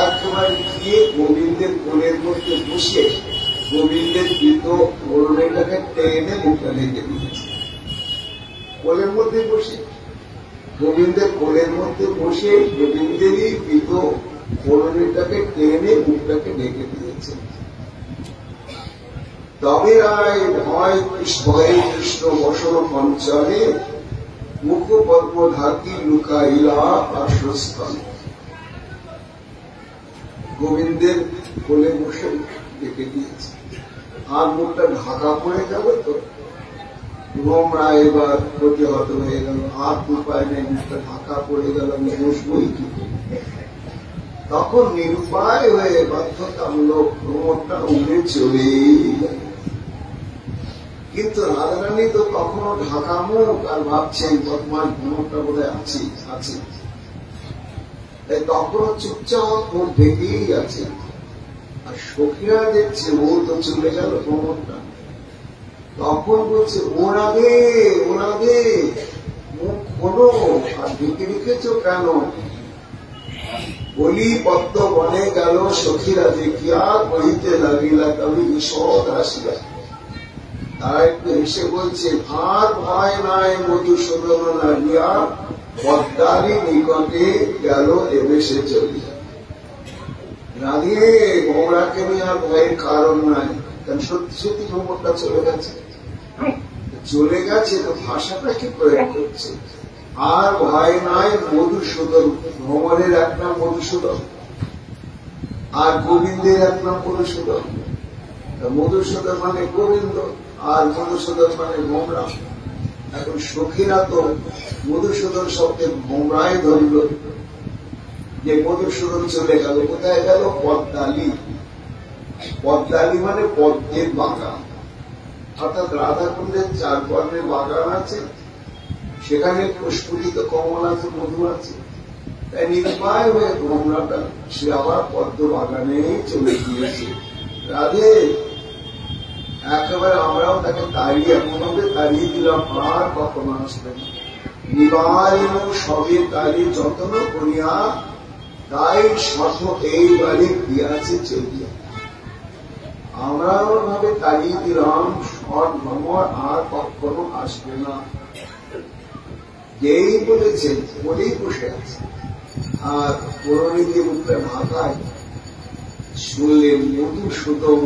একবার গিয়ে গোবিন্দের কোলের মধ্যে বসে গোবিন্দের কৃত করণেটাকে টেনে মুখটা ঢেকে দিয়েছে। কোলের মধ্যে বসে, গোবিন্দের কোলের মধ্যে বসে গোবিন্দেরই কৃত করণেটাকে টেনে মুখটাকে ঢেকে দিয়েছে। তবে রায় ভয়ে কৃষ্ণ বসন পঞ্চলে, মুখ পদ্ম ঢাকি লুকাইলা পার্শ্বস্থলে। গোবিন্দের কোলে বসে ডেকে দিয়েছে, আর মুখটা ঢাকা পড়ে যাবে তো। ভ্রমরা এবার প্রতিহত হয়ে গেল, আর উপায় নেই, মুখটা ঢাকা পড়ে গেল, আমি বসবই কি। তখন নিরুপায় হয়ে বাধ্যতামূলক ভ্রমরটা উঠে চলেই গেল। কিন্তু রাধারানী তো কখনো ঢাকা মুখ আর ভাবছেন বর্তমান ভ্রমরটা বোধহয় আছে। তখনও চুপচাপ মুখ ঢেকেই আছে। আর সখীরা দেখছে ও তো চলে গেল ভ্রমরটা। তখন বলছে ওরা দে মুখ খোলো, আর ঢেকে রেখেছ কেন? বলি পদ্ম বনে গেল সখীরা দেখিয়া, কহিতে লাগিলা কবি ঈষৎ হাসিয়া। তারা একটু হেসে বলছে, আর ভয় নাই মধুসূদন লাগিয়া, পদ্মারী নিকটে গেল এবে সে চলিয়া। রাধে ভোমরাকে নিয়ে আর ভয়ের কারণ নাই, কারণ সত্যি ভ্রমণটা চলে গেছে তো ভাষাটা কি প্রয়োগ করছে? আর ভয় নাই মধুসূদন, ভ্রমণের এক নাম মধুসূদন, আর গোবিন্দের এক নাম মধুসূদন। মধুসূদন মানে গোবিন্দ, আর মধুসূদন মানে ভোমরা। এখন সখীরা তো মধুসূদন শব্দে ভোমরাই ধরল, যে মধুসূদন চলে গেল। কোথায় গেল? পদ্মালি। পদ্মালি মানে পদ্মের বাগান, অর্থাৎ রাধাকুণ্ডের 4 বর্ণের বাগান আছে, সেখানে প্রস্ফুটিত কমল আছে, মধু আছে। তাই নির্বায় হয়ে ভ্রমরাটা সে আবার পদ্ম বাগানেই চলে গিয়েছে। রাধে একেবারে আমরাও তাকে তাড়িয়ে এমনভাবে তাড়িয়ে দিলাম, আর কখনো আসবে না। নিবারিণ সবে তারি যত্ন করিয়া, তাই শত এইবারে দিয়াছে চলিয়া। আমরা ভাবে তাড়িয়ে দিলাম, সৎ ভ্রমর আর কখনো আসবে না। যেই বলেছেন বলেই বসে আছে। আর পৌরনীতি মুখটা ঢাকায় শুনলেন মধুসূদন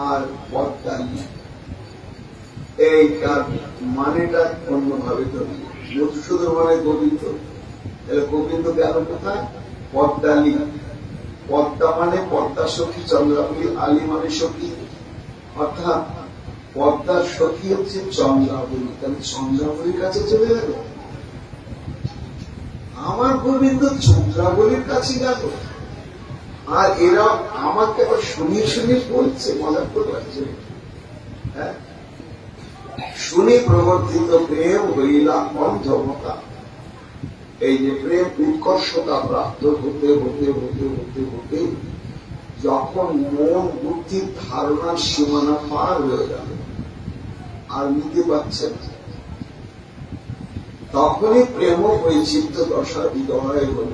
আর পদ্মালি। এইটার মানেটা অন্যভাবে ধরল। মধুসূদন মানে গোবিন্দ, তাহলে গোবিন্দ গেল কোথায়? পদ্মালি। পদ্মা মানে পদ্মা সখী, চন্দ্রাবলী, আলী মানে সখী, অর্থাৎ পদ্মার সখী হচ্ছে চন্দ্রাবলী। তাহলে চন্দ্রাবলীর কাছে চলে গেল। আমার গোবিন্দ চন্দ্রাবলীর কাছে গেল, আর এরা আমাকে আবার শুনিয়ে বলছে, মজা করে পাচ্ছে। হ্যাঁ, শুনি প্রবর্তিত প্রেম হইলা অন্ধমতা। এই যে প্রেম উৎকর্ষতা প্রাপ্ত হতে হতে হতে হতে হতে যখন মন বুদ্ধির ধারণার সীমানা পার হয়ে গেল আর নিতে পারছেন, তখনই প্রেম বৈচিত্র্য দশা হৃদয় হল।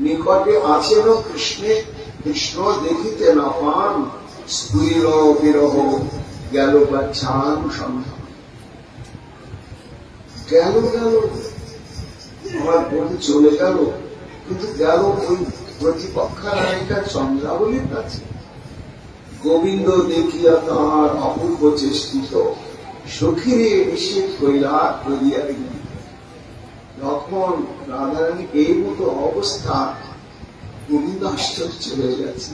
নিকটে আছেন কৃষ্ণ দেখিতে না পান, স্ফুরিল বিরহ গেল বা চান সন্ধান। গেল আমার বন্ধু চলে গেল, কিন্তু গেল ওই প্রতিপক্ষা নায়িকা চন্দ্রাবলীর কাছে। গোবিন্দ দেখিয়া তাহার অপূর্ব চেষ্টিত, সখীরে নিষেধ কইলা করিয়া গেল। যখন রাধারানী এই মতো অবস্থা, গোবিন্দ আশ্চর্য হয়ে গেছে।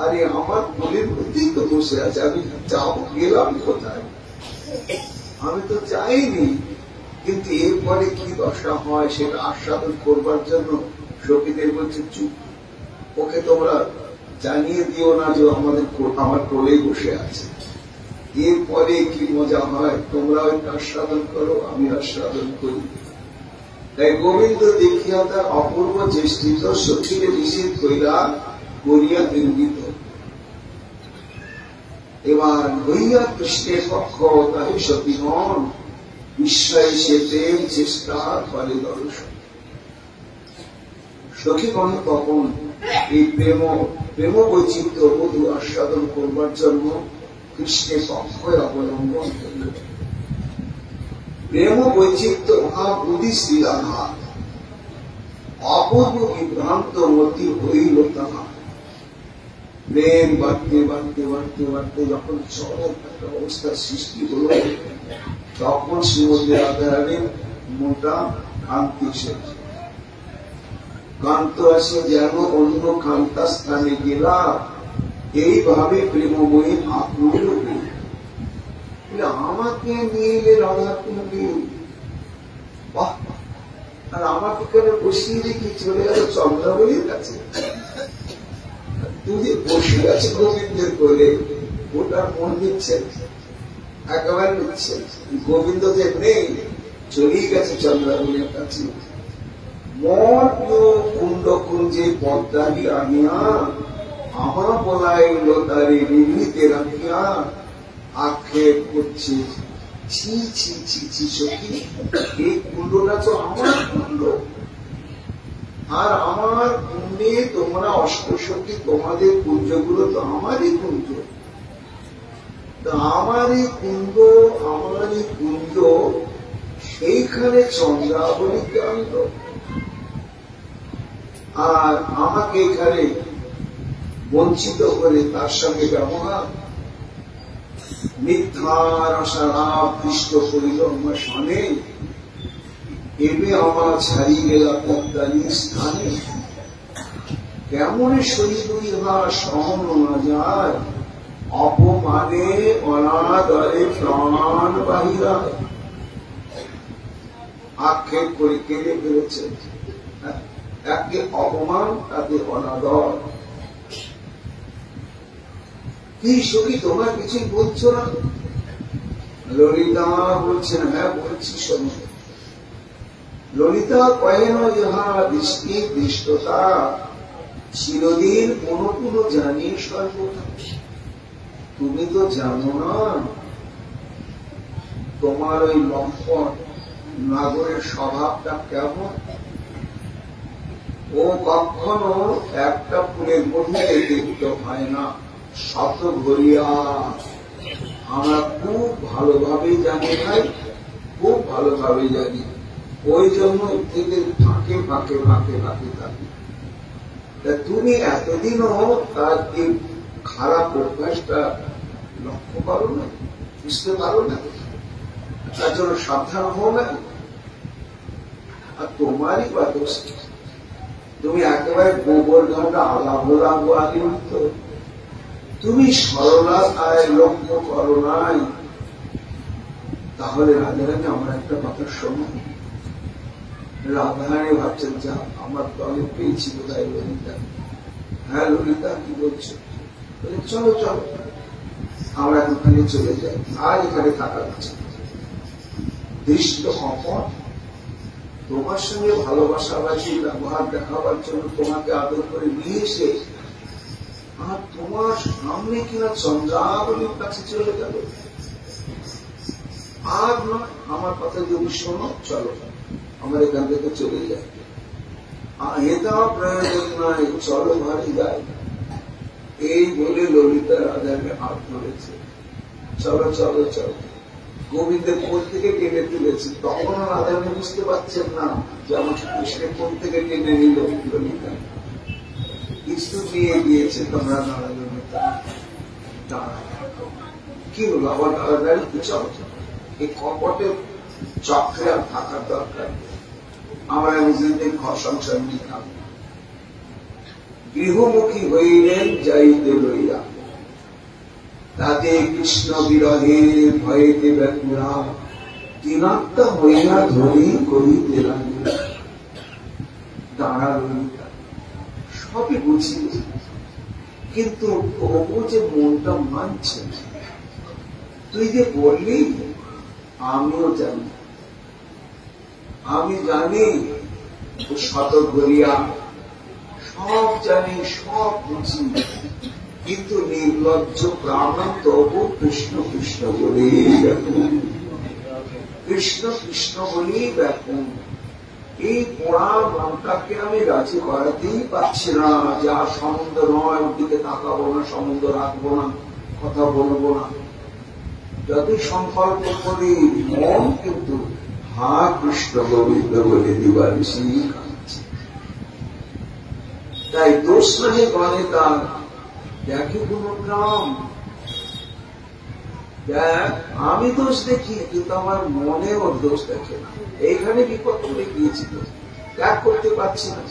আরে আমার মনের মধ্যেই তো বসে আছে, আমি যাবো, গেলাম কোথায়? আমি তো চাইনি, কিন্তু এরপরে কি দশা হয় সেটা আস্বাদন করবার জন্য সখীদের বলছে, চুপ, ওকে তোমরা জানিয়ে দিও না যে আমার কোলেই বসে আছে। এরপরে কি মজা হয় তোমরা ওইটা আস্বাদন করো, আমি আস্বাদন করি। তাই গোবিন্দ দেখিয়া তার অপূর্ব চেষ্টিত, সখীরে নিষেধ করিয়া ইঙ্গিত। এবার হইয়া কৃষ্ণের পক্ষ তাই সতী নন, বিস্ময় সে প্রেম চেষ্টা করে দর্শন। সখীগণ তখন এই প্রেম বৈচিত্র্য বধূ আস্বাদন করবার জন্য কৃষ্ণের পক্ষে অবলম্বন করিল। প্রেম বৈচিত্র্য ভাব বুদ্ধি শ্রীরাধা, অপূর্ব বিভ্রান্ত মতি হইল তাহা। প্রেম বাড়তে বাড়তে বাড়তে বাড়তে যখন চরম একটা অবস্থার সৃষ্টি হল, তখন শ্রীমতী রাধারানীর মোটা কান্তি এসেছে। কান্ত আসে যেন অন্য কান্তা স্থানে গেলা, এইভাবে প্রেমময়ী আকুল হইল। আমাকে নিয়ে এলে রাধা কুণ্ডী, বাহ! আর আমাকে কেন বসিয়ে রেখে চলে গেল চন্দ্রাবলীর কাছে? তুমি বসে আছে গোবিন্দের কোলে, ওটা মন নিচ্ছেন, একেবারে নিচ্ছেন। গোবিন্দ যে নেই, চলেই গেছে চন্দ্রাবলীর কাছে। মন কুণ্ড কুঞ্জে পদ্মারি আনিয়া, আমার বলাইল তারে নিভৃতে রাখিয়া, আক্ষেপ করছে, ছি ছি ছি ছি সখী, এই কুণ্ডটা তো আমার কুণ্ড, আর আমার কুণ্ডে তোমরা অষ্টসখী, তোমাদের কুঞ্জগুলো তো আমারই কুঞ্জ। আমারই কুঞ্জ, সেইখানে চন্দ্রাবলীকে আনল, আর আমাকে এখানে বঞ্চিত করে তার সঙ্গে ব্যবহার, মিথ্যার আশালাভ দৃষ্ট করিল আমার সনে, এবে আমার ছাড়িয়ে গেলা পদ্মারির স্থানে। কেমন সহিত ইহা সহন না যায়, অপমানে অনাদরে প্রাণ বাহিরা। আক্ষেপ করে কেঁদে ফেলেছে, একে অপমান, তাতে অনাদর। কি সখী তোমরা কিছুই বলছো না? ললিতা বলছেন, হ্যাঁ বলছি, শোনো। ললিতা কহেন, ইহা দৃষ্টি দৃষ্টতা, চিরদিন কোন জানি সর্বদা। তুমি তো জানো না তোমার ওই লম্পট নাগরের স্বভাবটা কেমন। ও কখনো একটা ফুলের মধ্যে লিপ্ত হয় না, শত ঘরিয়া। আমরা খুব ভালোভাবে জানি ভাই, খুব ভালোভাবে জানি, ওই জন্য থেকে ফাঁকে ফাঁকে ফাঁকে ফাঁকে থাকি। তুমি এতদিনও তার এই খারাপ অভ্যাসটা লক্ষ্য করো না, বুঝতে পারো না, তার জন্য সাবধান হও না। আর তোমারই বা দোষ, তুমি একেবারে গোবর ঘাটা আলাভোলা গোয়ালি হতো। তুমি সরলতায় লক্ষ্য করো নাই। তাহলে রাধারানী আমার একটা কথা শোনো। রাধারানী ভাবছেন, যা আমার দলে পেয়েছি বোধহয় ললিতা। হ্যাঁ ললিতা, কি বলছো? চলো চলো, আমরা ওখানে চলে যাই, আর এখানে থাকা হচ্ছে। দৃষ্ট অপর তোমার সঙ্গে ভালোবাসাবাসী ব্যবহার দেখাবার জন্য তোমাকে আদর করে নিয়ে এসে আর তোমার সামনে কিনা চন্দ্রাবলীর কাছে চলে গেল। আর না, আমার কথা যদি শোনো, চলো আমার এখান থেকে চলে যায়, এটা প্রয়োজন নয়, চলো ঘরে যাই। এই বলে ললিতা রাজাকে হাত ধরেছে, চলো চলো চলো। গোবিন্দের কোল থেকে টেনে তুলেছে, তখনও রাধাকে বুঝতে পারছেন না যে আমাকে কৃষ্ণের কোল থেকে টেনে নিল ললিতা। কিছু নিয়ে দিয়েছে, তোমরা দাঁড়ালো কি হলো, আবার দাঁড়াদাঁড়ি চলো। এই কপটের চক্রে আর থাকার দরকার, আমরা নিজেদের ঘর সংসার নিয়ে থাকবো। গৃহমুখী হইলেন যাইতে লইয়া, তাতে কৃষ্ণ বিরহে ভয়েতে ব্যাকুলা, দিনাত্মা হইয়া ধরি করিতে লাগিল। দাঁড়া ললিতা, সবই বুঝি, কিন্তু প্রভু যে মনটা মানছে। তুই যে বললি আমিও জানি, আমি জানি শত ঘরিয়া, সব জানি, সব বুঝি, কিন্তু নির্লজ্জ প্রাণ তবু কৃষ্ণ কৃষ্ণ বলেই ব্যাকুল, কৃষ্ণ কৃষ্ণ বলেই ব্যাকুল। এই পোড়া মনটাকে আমি রাজি করাতেই পারছি না, যা সম্বন্ধ নয় ওর দিকে তাকাবো না, সম্বন্ধ রাখবো না, কথা বলবো না। যতই সংকল্প করি মন কিন্তু হা কৃষ্ণ গোবিন্দ বলে দিবানিশি কাঁদছে। তাই দোষ নাহি গণে তার, দেখে গুণগ্রাম, দেখ আমি দোষ দেখি, কিন্তু আমার মনে ওর দোষ দেখে না। এইখানে বিপদ করে গিয়েছিল, ত্যাগ করতে পারছি না।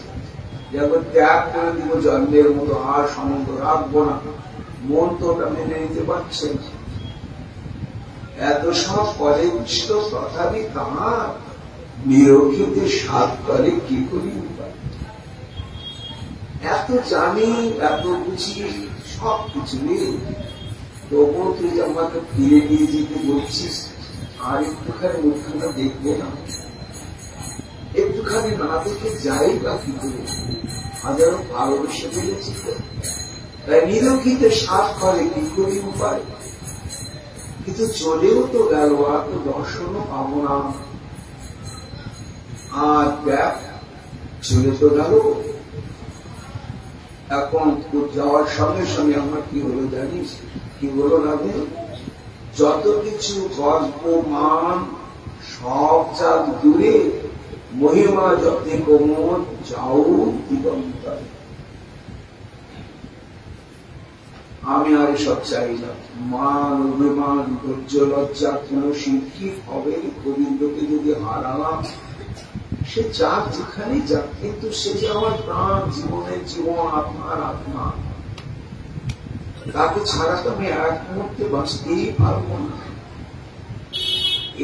যখন ত্যাগ করে দিব জন্মের মতো, আর সম্বন্ধ রাখবো না, মন তো ওটা মেনে নিতে পারছে না। এত সব করে কৃষ্ণ, তথাপি তাহার নিরক্ষিতে সাধ করে কি করি উপায়। এত জানি, এত বুঝি, সব কিছু নেই, তবুও তুই আমাকে ফিরে নিয়ে যেতে বলছিস। আর একটুখানি মুখখানা দেখবো না, একটুখানি না দেখে যাই বা কি করে, হাজারো ভালোবেসে ফেলেছি তো। তাই নিরক্ষিতে সাধ করে কি করি উপায়। কিন্তু চলেও তো গেল, আর তো দর্শনও পাবো না। আর দেখ চলে তো গেল, এখন যাওয়ার সঙ্গে সঙ্গে আমার কি হলো জানিস, কি হলো রাধে? যত কিছু গল্প মান সব চাল দূরে, মহিমা যতে কোমল যাও দিগন্তরে। আমি আর এসব চাই না, মান অভিমান ধৈর্য লজ্জা কোন শিক্ষিত হবে। গোবিন্দকে যদি হারালাম, সে যাক যেখানে যাক, কিন্তু সে যে আমার প্রাণ, জীবনের জীবন, আত্মার আত্মা, তাকে ছাড়া তো আমি এক মুহূর্তে বাঁচতেই পারবো না।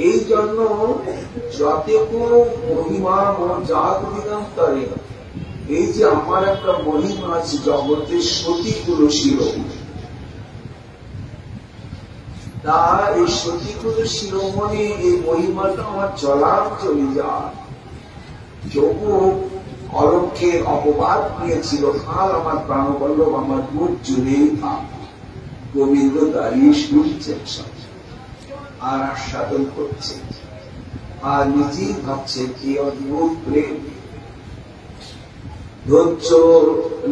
এই জন্য যাতে কোনো মহিমা যাক দিগন্তরে, এই যে আমার একটা মহিমা আছে জগতের সতীগুলো শিরোমণি, তা এই সতীগুলো শিরোমণি, এই মহিমাটা আমার চলে যায়। যোগু অলক্ষে অপবাদ নিয়েছিল, কাল আমার প্রাণবল্লভ আমার মুখ জুড়েই থাক। গোবিন্দ দাঁড়িয়ে শুনছেন আর আস্বাদন করছে, আর নিজেই ভাবছে কি অদ্ভুত প্রেম। ধৈর্য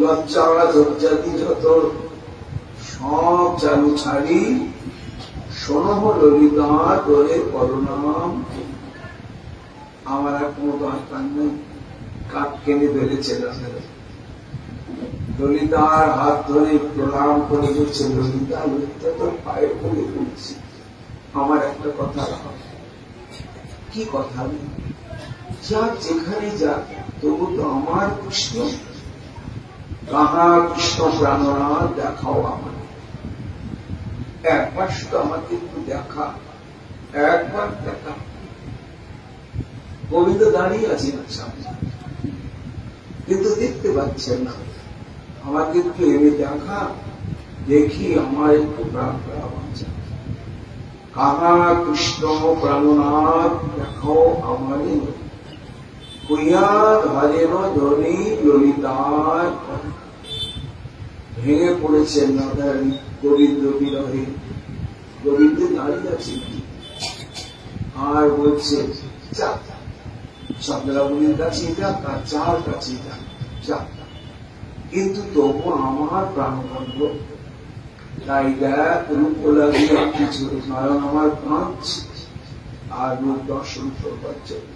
লজ্জা ধৈর্যাদি যত সব চালু ছাড়ি, শোনো ললিতার করে করুণাম। আমার আর কোনো দরকার নেই, কাঠ কেনে ধরেছে ললিতার হাত ধরে প্রণাম করে বলছে, ললিতা ললিতা তোর পায়ে পড়ে বলছি, আমার একটা কথা রাখো। কি কথা? যাক যেখানে যাক, তবু তো আমার কৃষ্ণ, কাহা কৃষ্ণ প্রাণনাথ দেখাও আমার। একবার শুধু আমাকে একটু দেখা, একবার দেখা। গোবিন্দ দাঁড়িয়ে আছেন সামনে, কিন্তু দেখতে পাচ্ছেন না। আমাকে একটু এনে দেখা, দেখি আমার একটু প্রাণ বাঁচা। কাহা কৃষ্ণ প্রাণনাথ দেখাও আমারই। কইয়া ধরেন ধনী ললিতার ভেঙে পড়েছেন রাধারানী গোবিন্দ বিরহে। গোবিন্দের দাঁড়িয়ে আছে আর বলছে যা চন্দ্রাবলীর কাছে যা, তার যার কাছে যা, কিন্তু তবু আমার প্রাণবন্ধ, তাই দেখ রূপ লাগিয়ে কিছু, কারণ আমার কাঁচ আর রূপ দর্শন করবার জন্য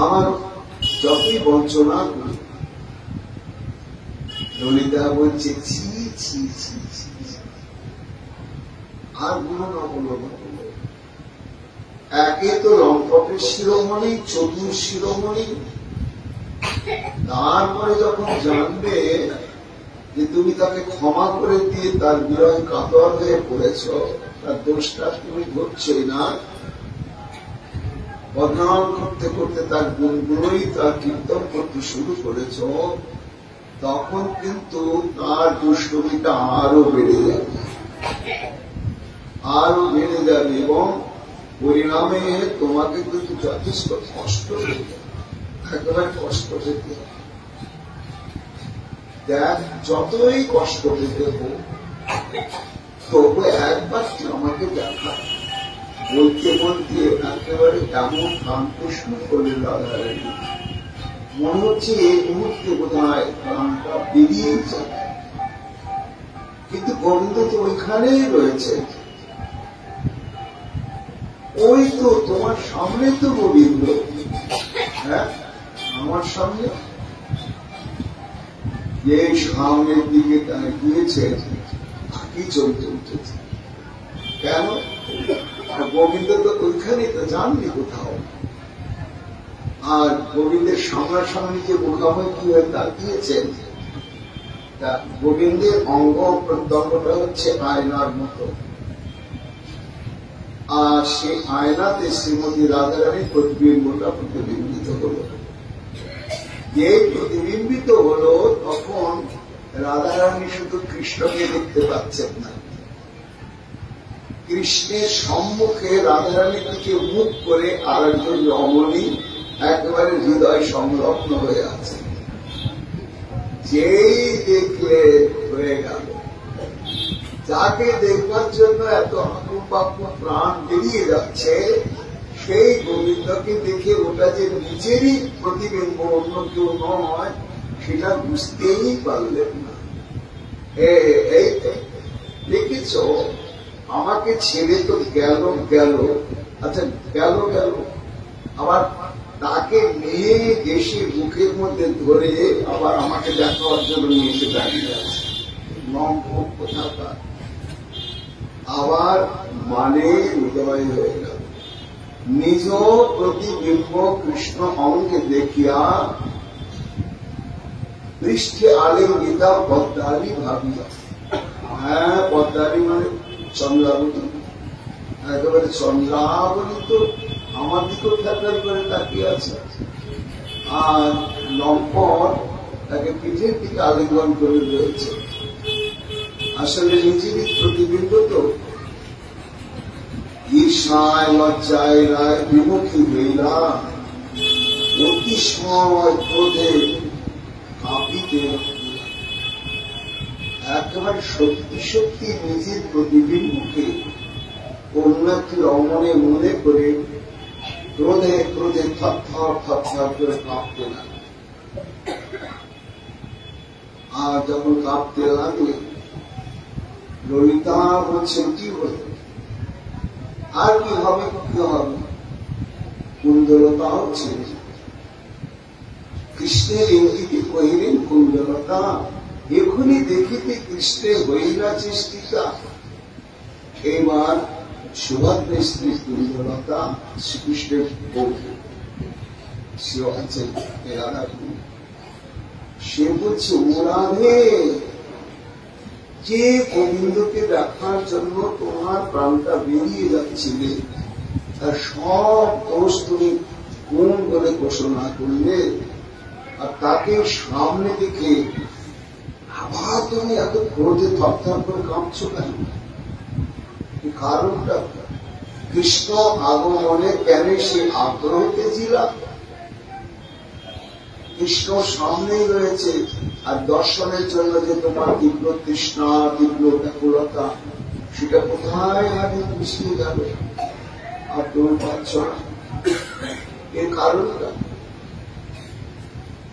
আমার যতই বঞ্চনা করি। ললিতা বলছে ছি ছি ছি ছি, আর গুলো না বলো না। একে তো লঙ্কটের শিরোমণি, চতুর শিরোমণি, তারপরে যখন জানবে যে তুমি তাকে ক্ষমা করে দিয়ে তার বিরহে কাতর হয়ে পড়েছ, তার দোষটা তুমি ধরছই না, বদনাম করতে করতে তার গুণগুলোই তার কীর্তন করতে শুরু করেছ, তখন কিন্তু তার দুষ্টমিটা আরো বেড়ে যাবে, আরো বেড়ে যাবে, এবং পরিণামে তোমাকে কিন্তু যথেষ্ট কষ্ট দেবে, একেবারে কষ্ট পেতে হবে। দেখ যতই কষ্ট পেতে হোক, তবু একবার আমাকে দেখা। বলতে বলতে একেবারে এমন গান কৃষ্ণ করলেন রাধারানী, মনে হচ্ছে এই মুহূর্তে বোধ হয় গানটা বেরিয়ে যাবে, কিন্তু গোবিন্দ তো ওইখানেই রয়েছে। ওই তো তোমার সামনে তো গোবিন্দ, হ্যাঁ আমার সামনে, যে সামনের দিকে তারা গিয়েছে কি চলতে উঠেছে। কেন? গোবিন্দ তো ওইখানেই তো, জাননি কোথাও। আর গোবিন্দের সামনাসামনি যে মুখামুখি হয়ে তাকিয়েছেন, তা গোবিন্দের অঙ্গ প্রত্যঙ্গটা হচ্ছে আয়নার মতো, আর সেই আয়নাতে শ্রীমতী রাধারানীর প্রতিবিম্বটা প্রতিবিম্বিত হল। যে প্রতিবিম্বিত হল, তখন রাধারানী শুধু কৃষ্ণকে দেখতে পাচ্ছেন না, কৃষ্ণের সম্মুখে রাধারানীর দিকে মুখ করে আর একজন রমণী একেবারে হৃদয় সংলগ্ন হয়ে আছে। যেই দেখলে হয়ে গেল, যাকে দেখবার জন্য এত আকুপাক্য প্রাণ বেরিয়ে যাচ্ছে, সেই গোবিন্দকে দেখে ওটা যে নিজেরই প্রতিবিম্ব, অন্য কেউ নয়, সেটা বুঝতেই পারলেন না। এই তো দেখেছ, আমাকে ছেড়ে তো গেল গেল, আচ্ছা গেল গেল, আবার তাকে নিয়ে দেশে বুকের মধ্যে ধরে আবার আমাকে দেখাবার জন্য নিয়ে এসে দাঁড়িয়ে আছে। কোথাকার আবার মানে হৃদয় হয়ে গেল, নিজ প্রতিবিম্ব কৃষ্ণ অঙ্গে দেখিয়া পৃষ্ঠে আলিঙ্গিতা পদ্মারি ভাবিয়া। হ্যাঁ, পদ্মারি মানে চন্দ্রাবলী, একেবারে চন্দ্রাবলী তো আমার দিকেও ঠেকার করে তাকিয়ে আছে, আর লম্পট তাকে পিঠের দিকে আলিঙ্গন করে রয়েছে। আসলে নিজেরই প্রতিবিম্ব তো। ঈর্ষায় লজ্জায় রায় বিমুখী হইলা, অতিশয় ক্রোধে কাঁপিতে, একেবারে সত্যি সত্যি নিজের প্রতিবিম্বকে অন্য একটি রমণে মনে করে ক্রোধে ক্রোধে থরথর থরথর করে কাঁপতে লাগে। আর যখন কাঁপতে লাগলে ললিতা বলছেন কি হলো, আর কি হবে, কি হবে, কুণ্ডলতা হচ্ছে। কৃষ্ণের ইঙ্গিতে কহিলেন কুণ্ডলতা, এখনই দেখিতে কৃষ্ণের হইলা চেষ্টিতা। এবার সুভদ্রের স্ত্রী কুণ্ডলতা শ্রীকৃষ্ণের বউ, সে আছে রাধাকুণ্ড, সে বলছে ওরাধে, যে গোবিন্দকে দেখার জন্য তোমার প্রাণটা বেরিয়ে যাচ্ছিলে, তার সব দোষ তুমি কোন বলে ঘোষণা করলে, আর তাকে সামনে দেখে আবার তুমি এত ক্রোধে থরথর করে কাঁপছো কেন? কারণটা কৃষ্ণ আগমনে কেন সে আগ্রহতে ছিল? কৃষ্ণ সামনেই রয়েছে, আর দর্শনের জন্য যে তোমার তীব্র তৃষ্ণা, তীব্র ব্যাকুলতা, সেটা কোথায় আগে মিশিয়ে গেল আর তুমি পাচ্ছ না। এর কারণটা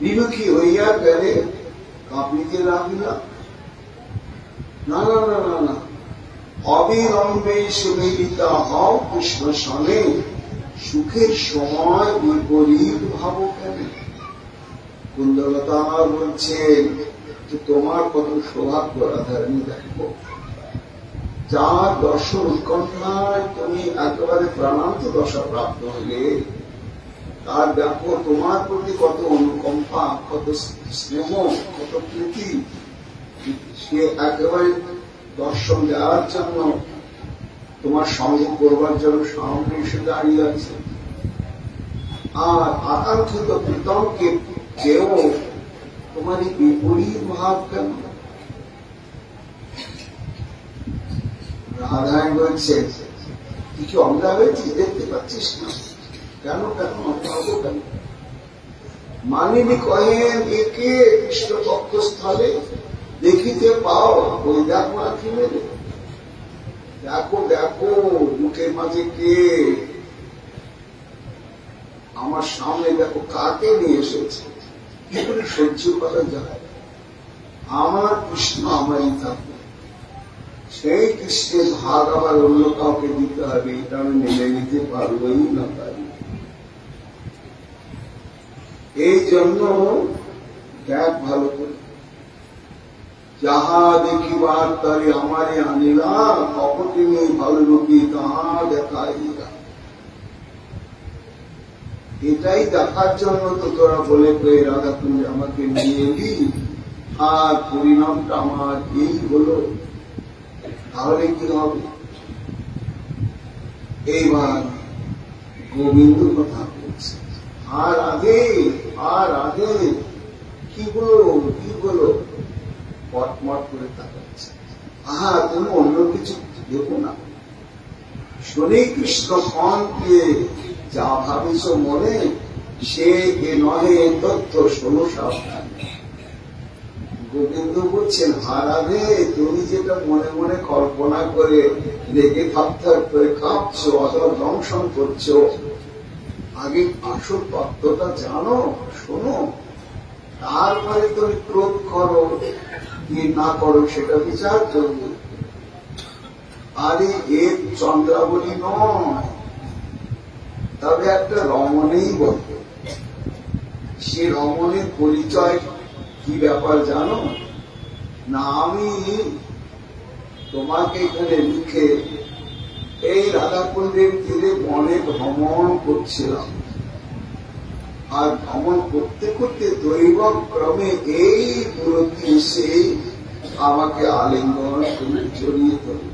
বিমুখী হইয়া গেলে কাঁপিতে লাগিলা। না না না না না, অবিলম্বে সুমিলিতা হও কৃষ্ণ সনে, সুখের সময় বিপরীত ভাব কেন? কুন্দলতা বলছেন যে তোমার কত সৌভাগ্য রাধারানী, দেখো যার দর্শন উৎকণ্ঠায় তুমি একেবারে প্রাণান্ত দশা প্রাপ্ত হলে, তার দেখো তোমার প্রতি কত অনুকম্পা, কত স্নেহ, কত প্রীতি। সে একেবারে দর্শন দেওয়ার জন্য, তোমার সঙ্গে করবার জন্য সামনে এসে দাঁড়িয়ে আছে। আর আকাঙ্ক্ষিত প্রীতমকে কেউ তোমার এই বিপরীত ভাব কেন? রাধারানী বলছে কিছু অন্ধা হয়েছিস, দেখতে পাচ্ছিস না? কেন কেন অন্ধা হবো কেন? মানিনী কহেন একে কৃষ্ণ পক্ষস্থলে দেখিতে পাও, ওই দেখো আঁকি মেলে, দেখো দেখো মুখের মাঝে কে, আমার সামনে দেখো কাকে নিয়ে এসেছে, কি করে সহ্য করা যায়? আমার কৃষ্ণ আমারই থাকবে, সেই কৃষ্ণের ভাগ আবার অন্য কাউকে দিতে হবে, এটা আমি মেনে নিতে পারবই না পারি। এই জন্য দেখ ভালো করে, যাহা দেখিবার তারে আমারে আনিলা, কপটে নেই ভালো রূপী তাহা দেখাইলা। এটাই দেখার জন্য তো তোরা বলে পেয়ে রাধাকুঞ্জ আমাকে নিয়ে এলি, আর পরিণামটা আমার এই হলো। তাহলে কি হবে? এইবার গোবিন্দ কথা বলছে, আর আগে কি বলো পটমট করে তাকাচ্ছে। তুমি অন্য কিছু দেখো না, শনি কৃষ্ণ কনকে যা ভাবিস মনে, সে এ নহে তথ্য শোনো সাবধান। গোবিন্দ বলছেন, হারাবে তুমি যেটা মনে মনে কল্পনা করে রেগে থাপ্থার করে কাঁপছো অথবা দংশন করছো, আগে আসল তত্ত্বটা জানো, শোনো, তারপরে তুমি ক্রোধ করো কি না করো সেটা বিচার করবে। আরে এর চন্দ্রাবলী নয়, তবে একটা রমণেই বলবে। সে রমণের পরিচয় কি ব্যাপার জানো না? আমি তোমাকে এখানে লিখে এই রাধাকুণ্ডের তীরে বনে ভ্রমণ করছিলাম, আর ভ্রমণ করতে করতে দৈব ক্রমে এই মূর্তি এসে আমাকে আলিঙ্গন করে জড়িয়ে ধরল।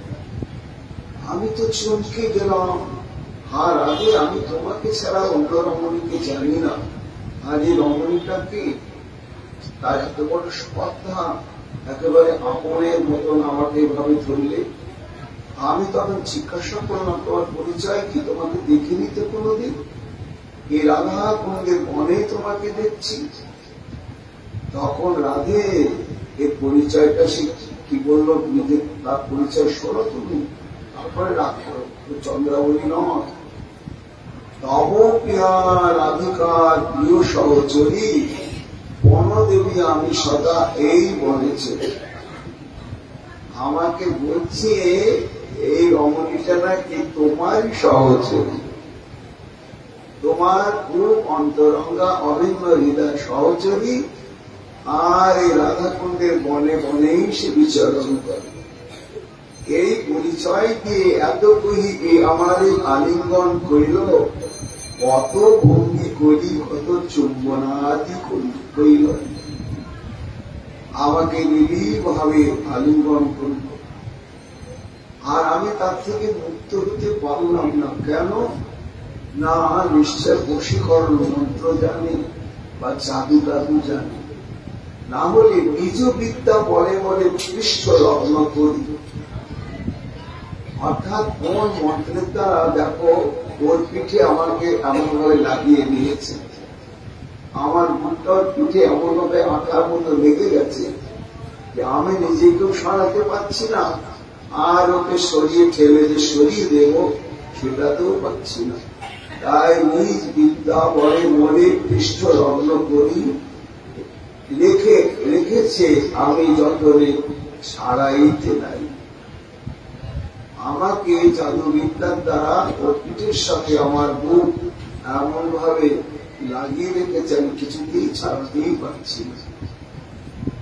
আমি তো চমকে গেলাম, আর আগে আমি তোমাকে ছাড়া অন্য রমণীকে জানি না, আর এই রমণীটা কি? তার এত বড় স্পর্ধা, একেবারে আপনের মতন আমাকে এভাবে ধরলে। আমি তখন জিজ্ঞাসা করলাম, তোমার পরিচয় কি? তোমাকে দেখিনি তো কোনোদিন, এই রাধা কুণ্ডের বনে তোমাকে দেখছি। তখন রাধে এর পরিচয়টা সে কি বললো, নিজের তার পরিচয় শোনো তুমি, তারপরে রাগ করো। চন্দ্রাবলী নয়, তব প্রিয়া রাধিকার প্রিয় সহচরী বনদেবী আমি সদা এই বলেছে। আমাকে বলছে এই রমণীটা নাকি তোমারই সহচরী, তোমার খুব অন্তরঙ্গা অভিন্ন হৃদয় সহচরী, আর এই রাধাকুণ্ডের বনে বনেই সে বিচরণ করে। এই পরিচয় দিয়ে এত কহি আমার আলিঙ্গন করিল, কত ভঙ্গি করি, কত চুম্বনাদি করিল, আমাকে নিবিড় ভাবে আলিঙ্গন করল। আর আমি তার থেকে মুক্ত হতে পারলাম না। কেন না? নিশ্চয় বশীকরণ মন্ত্র জানি বা জাদু টাদু জানি, না হলে নিজ বিদ্যা বলে বলে পৃষ্ঠ লগ্ন করি। অর্থাৎ কোন মন্ত্রের দ্বারা দেখো ওর পিঠে আমাকে এমনভাবে লাগিয়ে নিয়েছে, আমার মুখটার পিঠে এমনভাবে আঁকার মতো লেগে গেছে যে আমি নিজেকেও সরাতে পারছি না, আর ওকে সরিয়ে ঠেলে যে সরিয়ে দেব সেটাতেও পাচ্ছি না। তাই নিজ বিদ্যা বলে মনে পৃষ্ঠ রগ্ন করি, রেখেছে আমি যতনে ছাড়াইতে নাই। আমাকে জাদুবিদ্যার দ্বারা ওর পিঠের সাথে আমার বুক এমন ভাবে লাগিয়ে রেখেছে আমি কিছুতেই ছাড়াতেই পারছি না।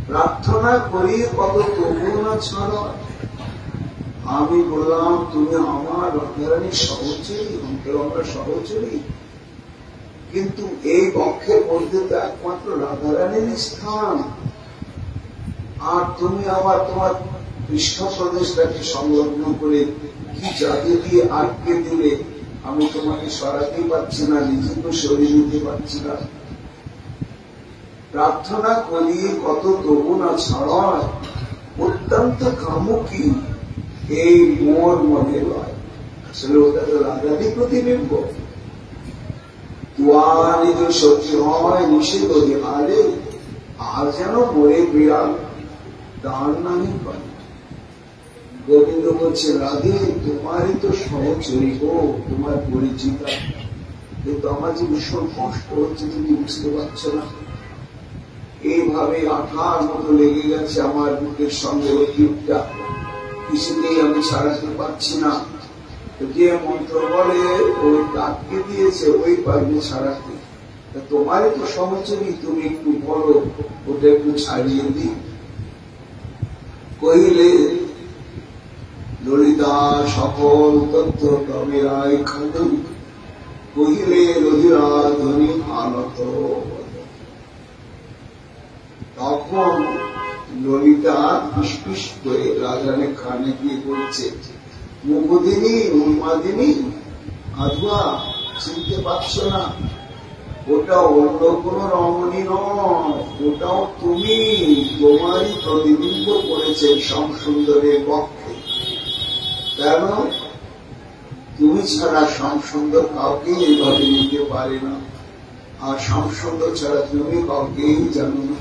প্রার্থনা করি কত তবু না ছাড়া। আমি বললাম তুমি আমার রাধারানীর সহচরী, অন্তরঙ্গা সহচরী, কিন্তু এই বক্ষের মধ্যে তো একমাত্র রাধারানীর স্থান, আর তুমি আমার তোমার পৃষ্ঠ প্রদেশটাকে সংলগ্ন করে কি জাদু দিয়ে আটকে দিলে আমি তোমাকে সরাতে পারছি না, নিজেকে সরিয়ে নিতে পারছি না। প্রার্থনা করি কত তবু না ছাড়ায়, অত্যন্ত কামুকি এই মোর মনে লয়। আসলে ওটা তো রাধারই প্রতিবিম্ব। তোমার নিজ সত্যি হয় নিষেধ আরে, আর যেন মরে বিড়াল দান নাহি পায়। গোবিন্দ বলছে রাধে তোমারই তো সহচরী গো, তোমার পরিচিতা, কিন্তু আমার যে ভীষণ কষ্ট হচ্ছে তুমি বুঝতে পারছো না। এইভাবে আঠার মতো লেগে গেছে আমার বুকের সঙ্গে ওই টিপটা, কিছুতেই আমি ছাড়াতে পারছি না। যে মন্ত্র বলে ওই আটকে দিয়েছে ওই পারবে ছাড়াতে, তোমারই তো সহচরী, তুমি একটু বলো ওটা একটু ছাড়িয়ে দিই। কহিলে ললিতা সকল তথ্য তবে রায় খাদু, কহিলে রধিরা ধ্বনি আনত। তখন ললিতা ফিসফিস করে রাজানের কানে গিয়ে বলছে, মুখদিনী উন্মাদিনী আধুয়া চিনতে পারছ না, ওটা অন্য কোন রমণী নয়, ওটাও তুমি, তোমারই প্রতিবিম্ব করেছে শ্যামসুন্দরের পক্ষে। কেন? তুমি ছাড়া শ্যামসুন্দর কাউকে এইভাবে নিতে পারে না, আর শ্যামসুন্দর ছাড়া তুমি কাউকেই জানো না,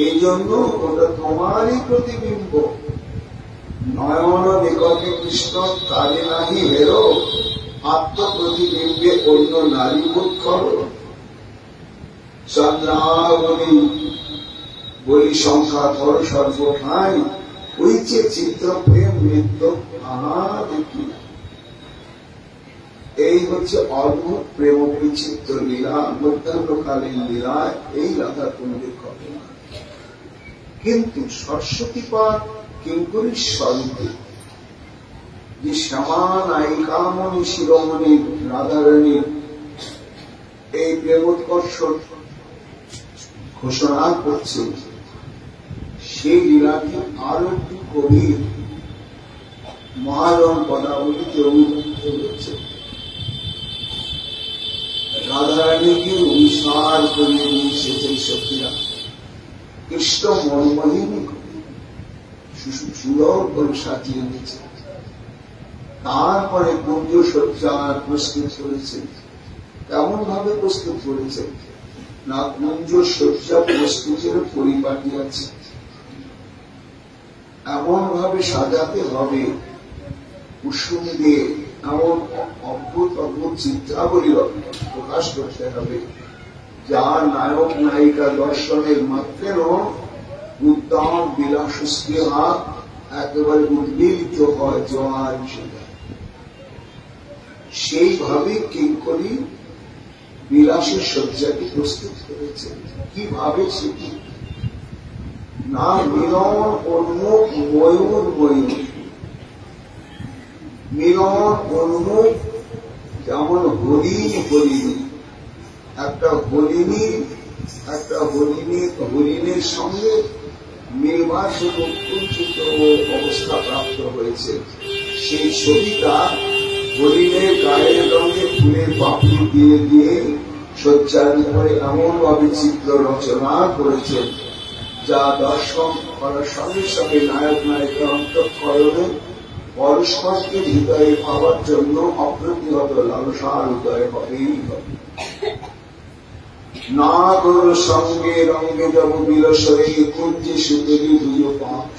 এই জন্য ওটা তোমারই প্রতিবিম্ব। নয়ন নিকটে কৃষ্ণ কাজে নাহি হেরো, আত্মপ্রতিবিম্বে অন্য নারী বোধ করো। চন্দ্রাবলী বলি সংখ্যা কর সর্বঠাই, হইছে চিত্র প্রেম নৃত্য আহা দেখি। এই হচ্ছে অদ্ভুত প্রেম বিচিত্র লীলা, মধ্যাহ্নকালীন লীলায় এই রাধা কুণ্ডের ঘটনা। কিন্তু সরস্বতীপাদ কিঙ্করীর স্বরূপে যে শ্যামা নায়িকামণি শিরোমণি রাধারানীর এই প্রেমোৎকর্ষ ঘোষণা করছে, সেই লীলাটি আরো একটু গভীর মহারম পদাবলীতে অভিভূত হয়েছে। রাধারানীকে অনুসার করিয়ে নিয়েছে সেই সখীরা, কৃষ্ণ মনমোহিনী সুন্দর করে সাজিয়ে নিয়েছে। তারপরে কুঞ্জ সজ্জার প্রস্তুত করেছে। কেমন ভাবে প্রস্তুত করেছে না, কুঞ্জ সজ্জা প্রস্তুতের পরিপাটি আছে, এমন ভাবে সাজাতে হবে, কুসুম দিয়ে এমন অদ্ভুত অদ্ভুত চিত্রাবলী প্রকাশ করতে হবে, যার নায়ক নায়িকা দর্শনের মাত্রেও উদ্দাম বিলাস স্পৃহা একেবারে উদ্বেলিত হয় জোয়ার হিসেবে। সেইভাবে কিঙ্করী বিলাসের শয্যাকে প্রস্তুত করেছে। কিভাবে সেটি না, মিলন উন্মুখ ময়ূর ময়ূর, মিলন উন্মুখ যেমন হরিণ হরিণী, একটা হরিণের সঙ্গে মিলবার জন্য উৎকুঞ্চিত অবস্থা প্রাপ্ত হয়েছে। সেই ছবিটা হরিণের গায়ের রঙে ফুলের পাপড়ি দিয়ে দিয়ে সজ্জার উপরে এমন ভাবে চিত্র রচনা করেছেন, যা দর্শন করার সঙ্গে সঙ্গে নায়ক নায়িকা অন্তঃকরণে পরস্পরকে হৃদয়ে পাওয়ার জন্য অপ্রতিহত লালসার উদয় হবেই হবে। না গরু সঙ্গে রঙ্গে যাব বিরসরে কুঞ্জে সুতরি দুই পাশ।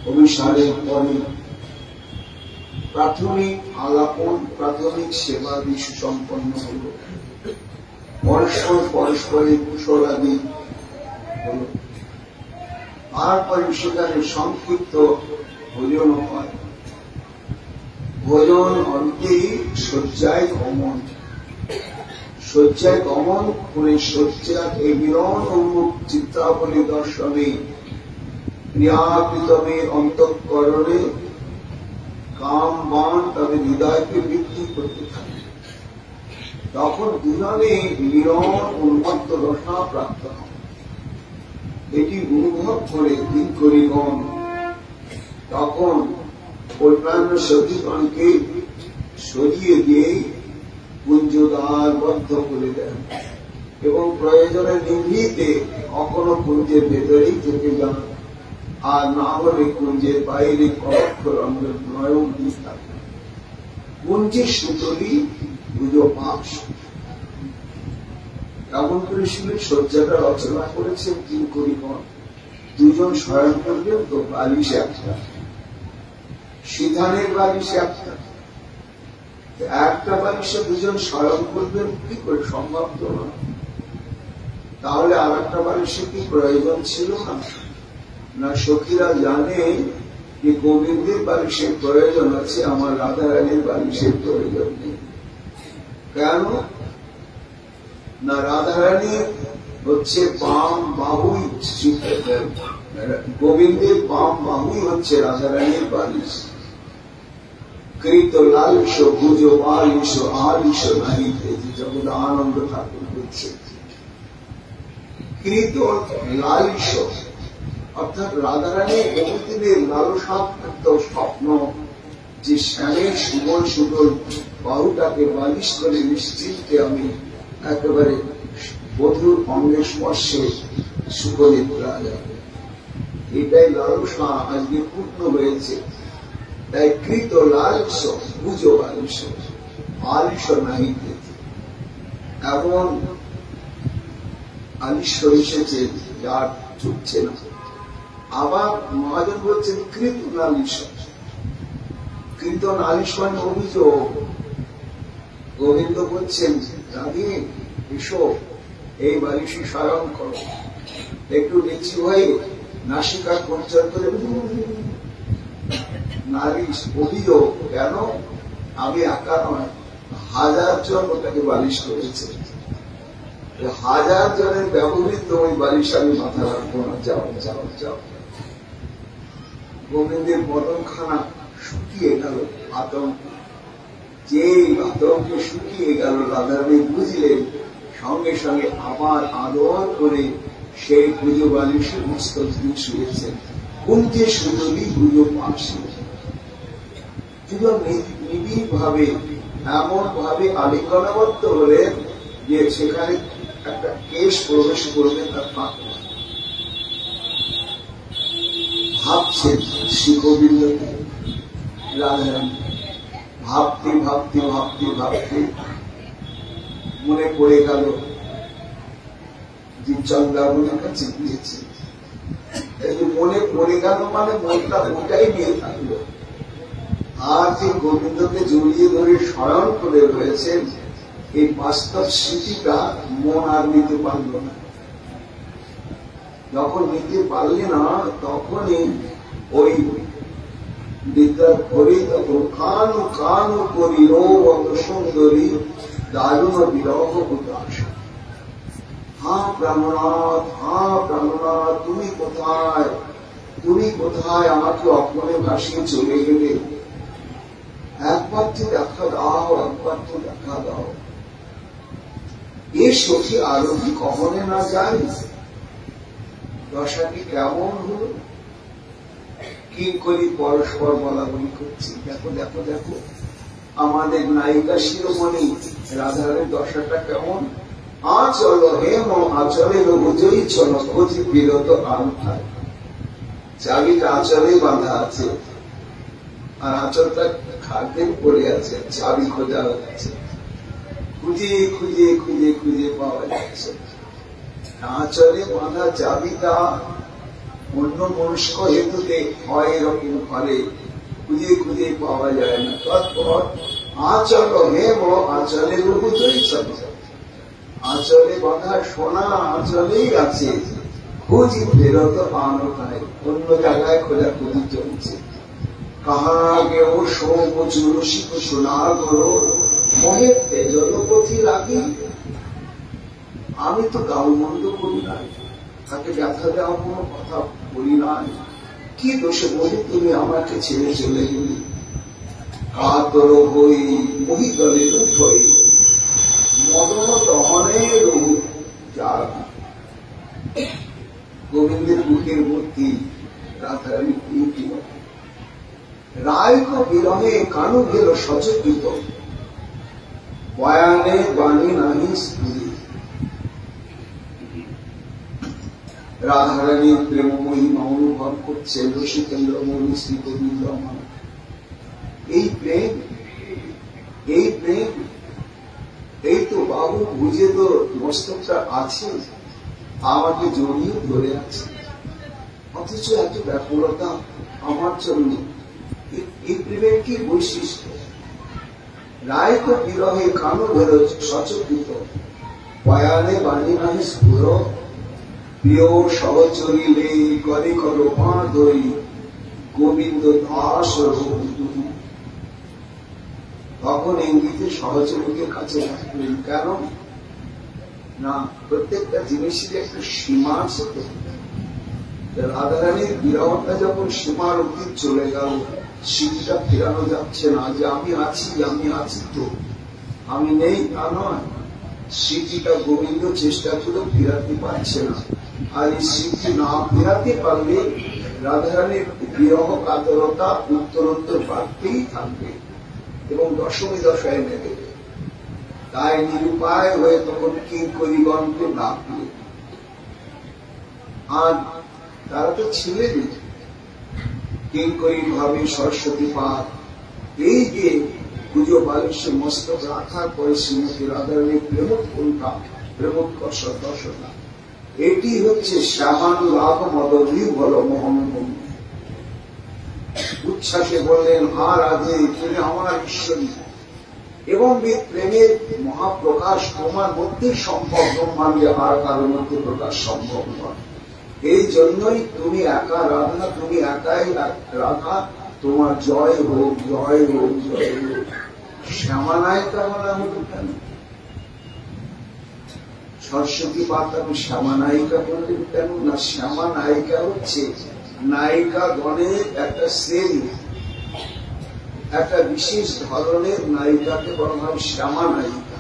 অভিসারের পরে প্রাথমিক আলাপন, প্রাথমিক সেবা সুসম্পন্ন হল, পরস্পর পরস্পরের কুশলাদি হল, তারপরে সেখানে সংক্ষিপ্ত ভোজন হয়। ভোজন অন্তে শয্যায় গমন, শয্যায় গমন করে শয্যার এই বিরল উন্মুখ চিত্রাবলী দর্শনে ক্রিয়াকৃতমে অন্তঃকরণে কাম বান তাদের হৃদয়কে বৃদ্ধি করতে থাকে। তখন দুজনে বিরল উন্মত্ত রসনা প্রাপ্ত হয়। এটি অনুভব করে কিঙ্করীগণ তখন অন্যান্য সখীগণকে সরিয়ে দিয়ে কুঞ্জদ্বার বদ্ধ করে দেন এবং প্রয়োজনের নিভৃতে কখনো কুঞ্জের ভেতরেই থেকে যান, আর না হলে কুঞ্জের বাইরে কক্ষ রঙের নয়ন দিয়ে থাকে। কুঞ্জের সুতলি পুজো পাশ এমন করে শুনে শয্যাটা রচনা করেছেন কিঙ্করীগণ। দুজন শয়ন করবেন তো বালিশ একটা, সিধানের বালিশ একটা, একটা বালিশে দুজন শয়ন করবেন কি করে সম্ভব তো না। তাহলে আর একটা বালিশে কি প্রয়োজন ছিল না? না সখীরা জানে যে গোবিন্দের বালিশের প্রয়োজন আছে, আমার রাধারানীর বালিশের প্রয়োজন নেই। কেন না? রাধারানী হচ্ছে বাম বাহুই, গোবিন্দের বাম বাহুই হচ্ছে রাধারানীর বালিশ। কৃত লালিশ ভুজ বালিশ আলিশ নাহিতে, জগৎ আনন্দ ঠাকুর বলছে। কৃত লালিশ অর্থাৎ রাধারানী বহুদিনের লালসাত্মক স্বপ্ন যে শ্যামের সুবল সুদল বাহুটাকে বালিশ করে নিশ্চিন্তে আমি একেবারে বধুর অঙ্গের স্পর্শে সুখনিদ্রা যাবে, এটাই লালসা আজকে পূর্ণ হয়েছে। তাই কৃত লালিশ পুজো বালিশ আলিশ নাহিতে, এমন আলিশ এসেছে যার চুকছে না। আবার মহাজন বলছেন কৃত নালিশ, কৃত নালিশ মানে অভিযোগ। গোবিন্দ বলছেন রাধে এসো এই বালিশে শয়ন করো, একটু নিচু হয়ে নাসিকা পঞ্চার করে নালিশ অভিযোগ। কেন? আমি একা নয়, 1000 জন ওটাকে বালিশ করেছে, 1000 জনের ব্যবহৃত ওই বালিশ আমি মাথা রাখবো না, যাও যাও যাও। গোবিন্দের বদনখানা শুকিয়ে গেল আতঙ্ক, যে আতঙ্কে শুকিয়ে গেল রাধারানী বুঝলেন, সঙ্গে সঙ্গে আবার আদর করে সেই পুজো বালিশে মস্তক দিয়ে শুয়েছেন। কুঞ্জে সুতলি পুজো পাশে নিবিড় ভাবে এমন ভাবে আলিঙ্গনাবদ্ধ হলেন যে সেখানে একটা কেশ প্রবেশ করবে তার ফাঁক। ভাবছেন শ্রী গোবিন্দ রাধারানী, ভাবতে ভাবতে ভাবতে ভাবতে মনে পড়ে গেল যে চন্দ্রাবনের কাছে গিয়েছে। মনে পড়ে গেল মানে মনটা ওটাই নিয়ে থাকলো। আর যে গোবিন্দকে জড়িয়ে ধরে শয়ন করে রয়েছেন, এই বাস্তব স্মৃতিটা মন আর নিতে পারল না। যখন নিতে পারলে না, তখনই ওই বিদ্যার ঘরে তখন কানু কানু করি রোবত সুন্দরী দারুণ বিরহ উদাস। হা প্রাণনাথ, হা প্রাণনাথ, তুমি কোথায়, তুমি কোথায়? আমাকে অপনে ভাসিয়ে চলে গেলে, একবার তো দেখা দাও, একবার তো দেখা দাও। এ সখী আরো কি কখনে না যায়? দশাটি কেমন হল? কি করি পরস্পর বলা বলি করছি, দেখো দেখো দেখো আমাদের নায়িকা শিরোমণি রাধারানীর দশাটা কেমন। আচল হেম আচলে রোজই চল খোঁজি বিরত আন্থায়, চাবিটা আচলে বাঁধা আছে, আর আঁচলটা খাদ্যের পড়ে আছে, চাবি খোঁজা হচ্ছে, খুঁজে খুঁজে খুঁজে খুঁজে পাওয়া যাচ্ছে। আঁচলে বাঁধা চাবিটা অন্য মনস্ক হেতুতে হয় এরকম ঘরে খুঁজে খুঁজে পাওয়া যায় না। তারপর আঁচল হেম আঁচলে রঘু চৈতন্য, আঁচলে বাঁধা সোনা আঁচলেই আছে, খুঁজি ফেরত আনতায়, অন্য জায়গায় খোঁজাখুঁজি চলছে। কাহাগে ও সৌরসিক সোনা করো মহে জলপথি লাগি। আমি তো গালমন্দ করি নাই, তাকে ব্যথা দেওয়া কোনো কথা বলি নাই, কি দোষে বলি তুমি আমাকে ছেড়ে চলে গেলি। কাতর হই মহিদলের হই মদন দহনের যার গোবিন্দের বুকের মূর্তি রাধারানী প্রিয়টি রায়ক বিরহে কানু গেল সচকিত, বয়ানে বাণী নাহি স্ফুরি। রাধারানীর প্রেম মহিমা অনুভব করছে রসিকেন্দ্র মৌলী শ্রী গোবিন্দ। এই প্রেম, এই প্রেম, এই তো বাবু বুঝে তো মস্তকটা আছে, আমাকে জড়িয়ে ধরে আছে, অথচ এত ব্যাকুলতা আমার জন্য। এই প্রেমের কি বৈশিষ্ট্য? রায় তো বিরহে কানো ধর সচকিত, বয়ানে বাণী নাহি স্ফুর। প্রিয় সহচরিলে করে করো মা ধরি, গোবিন্দ দাস। তখন ইঙ্গিতে সহচরীকে কাছে রাখলেন। কেন না, প্রত্যেকটা জিনিসের একটা সীমা আছে। রাধারানীর বিরহটা যখন সীমার অতীত চলে গেল, স্মৃতিটা ফেরানো যাচ্ছে না যে আমি আছি, আমি আছি তো, আমি নেই তা নয়। স্মৃতিটা গোবিন্দ চেষ্টা করে ফেরাতে পারছে না। আর এই স্মৃতি না ফেরাতে পারলে রাধারানীর বিরহ কাতরতা উত্তরোত্তর বাড়তেই থাকবে এবং দশমী দশায় নেবে। তাই নিরুপায় হয়ে তখন কিঙ্করীগণকে ডাকল। আর তারা তো ছিলেনই কিঙ্করী ভাবে সরস্বতী পাঠ। এই যে পুজো বালিশে মস্তক রাখার পরে শ্রীমতী রাধারানীর প্রেমোৎকণ্ঠা, প্রেমোৎকর্ষ দর্শনা, এটি হচ্ছে শ্যামানুরাগ মদনী বল মোহন। উচ্ছ্বাসে বললেন, হা রাধে তুমি আমার ঈশ্বরী এবং প্রেমের মহাপ্রকাশ তোমার মধ্যে সম্ভব, ব্রহ্মাণ্ডে আর কারোর মধ্যে প্রকাশ সম্ভব নয়। এই জন্যই তুমি একা রাধা, তুমি একাই রাধা, তোমার জয় হোক, জয় হোক, জয় হোক। শ্যামানায়িকা বলা হতো কেন? সরস্বতী পাঠ আমি শ্যামানায়িকা বললেন কেন? না, শ্যামানায়িকা হচ্ছে নায়িকা গণের একটা শ্রেণী, একটা বিশেষ ধরনের নায়িকাকে বলা হয় শ্যামা নায়িকা।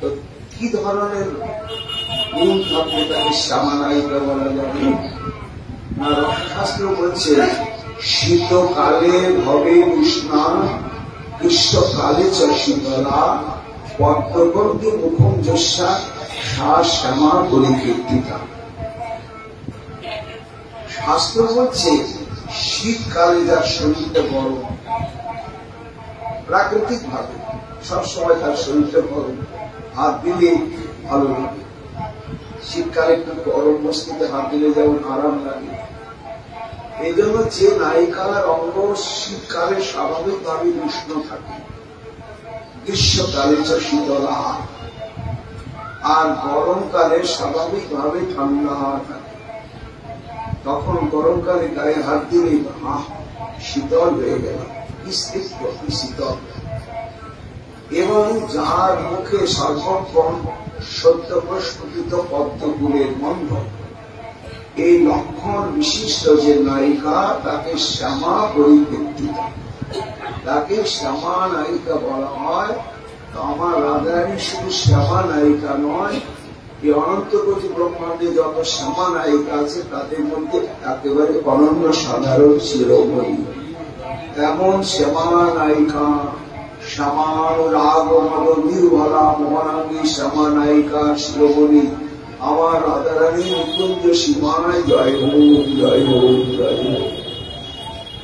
তো কি ধরনের গুণ থাকলে তাকে শ্যামা নায়িকা বলা যাবে? না, রসশাস্ত্র বলছে শীতকালে ভবে উষ্ণা, গ্রীষ্মকালে চ শীতলা, পদ্মবর্গী মুখম যস্যা সা শ্যামা পরিকীর্তিতা। শাস্ত্র বলছে শীতকালে যার শরীরটা গরম, প্রাকৃতিক ভাবে সবসময় তার শরীরটা গরম, হাত দিলে ভালো লাগে। শীতকালে একটু গরম বস্তুতে হাত দিলে যেমন আরাম লাগে, এই জন্য যে নায়িকার অঙ্গ শীতকালে স্বাভাবিকভাবে উষ্ণ থাকে, গ্রীষ্মকালে চ শীতলা, আর গরমকালে স্বাভাবিকভাবে ঠান্ডা থাকে। তখন গরমকালে গায়ে হাত দিলেই শীতল হয়ে গেল, শীতল। এবং যার মুখে সর্বক্ষণ সত্য প্রস্ফুটিত পদ্মফুলের গন্ধ, এই লক্ষণ বিশিষ্ট যে নায়িকা তাকে শ্যামা পরিকীর্তিতা, তাকে শ্যামা নায়িকা বলা হয়। তো আমার রাধারানী শুধু শ্যামা নায়িকা নয়, এই অনন্ত কোটি ব্রহ্মাণ্ডে যত শ্যামা নায়িকা আছে তাদের মধ্যে একেবারে অনন্য সাধারণ শিরোমণি। এমন শ্যামা নায়িকা, শ্যামানুরাগ মদনীর্ভরা মোহনাঙ্গী শ্যামা নায়িকা শিরোমণি আমার রাধারানী নিকুঞ্জ সীমায় জয় হোক, জয় হোক, জয় হোক।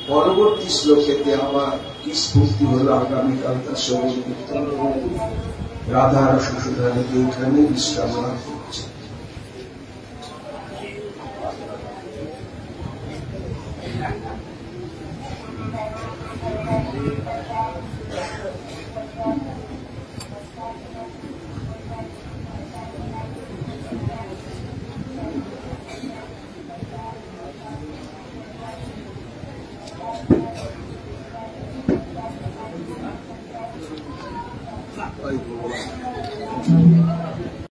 পরবর্তী শ্লোকেতে আবার কি স্ফূর্তি হলো আগামীকাল তার শরীর কীর্তন রাধা আর শ্বশুরানীকে এখানে বিশ্রাম লাভ করছে। Ay,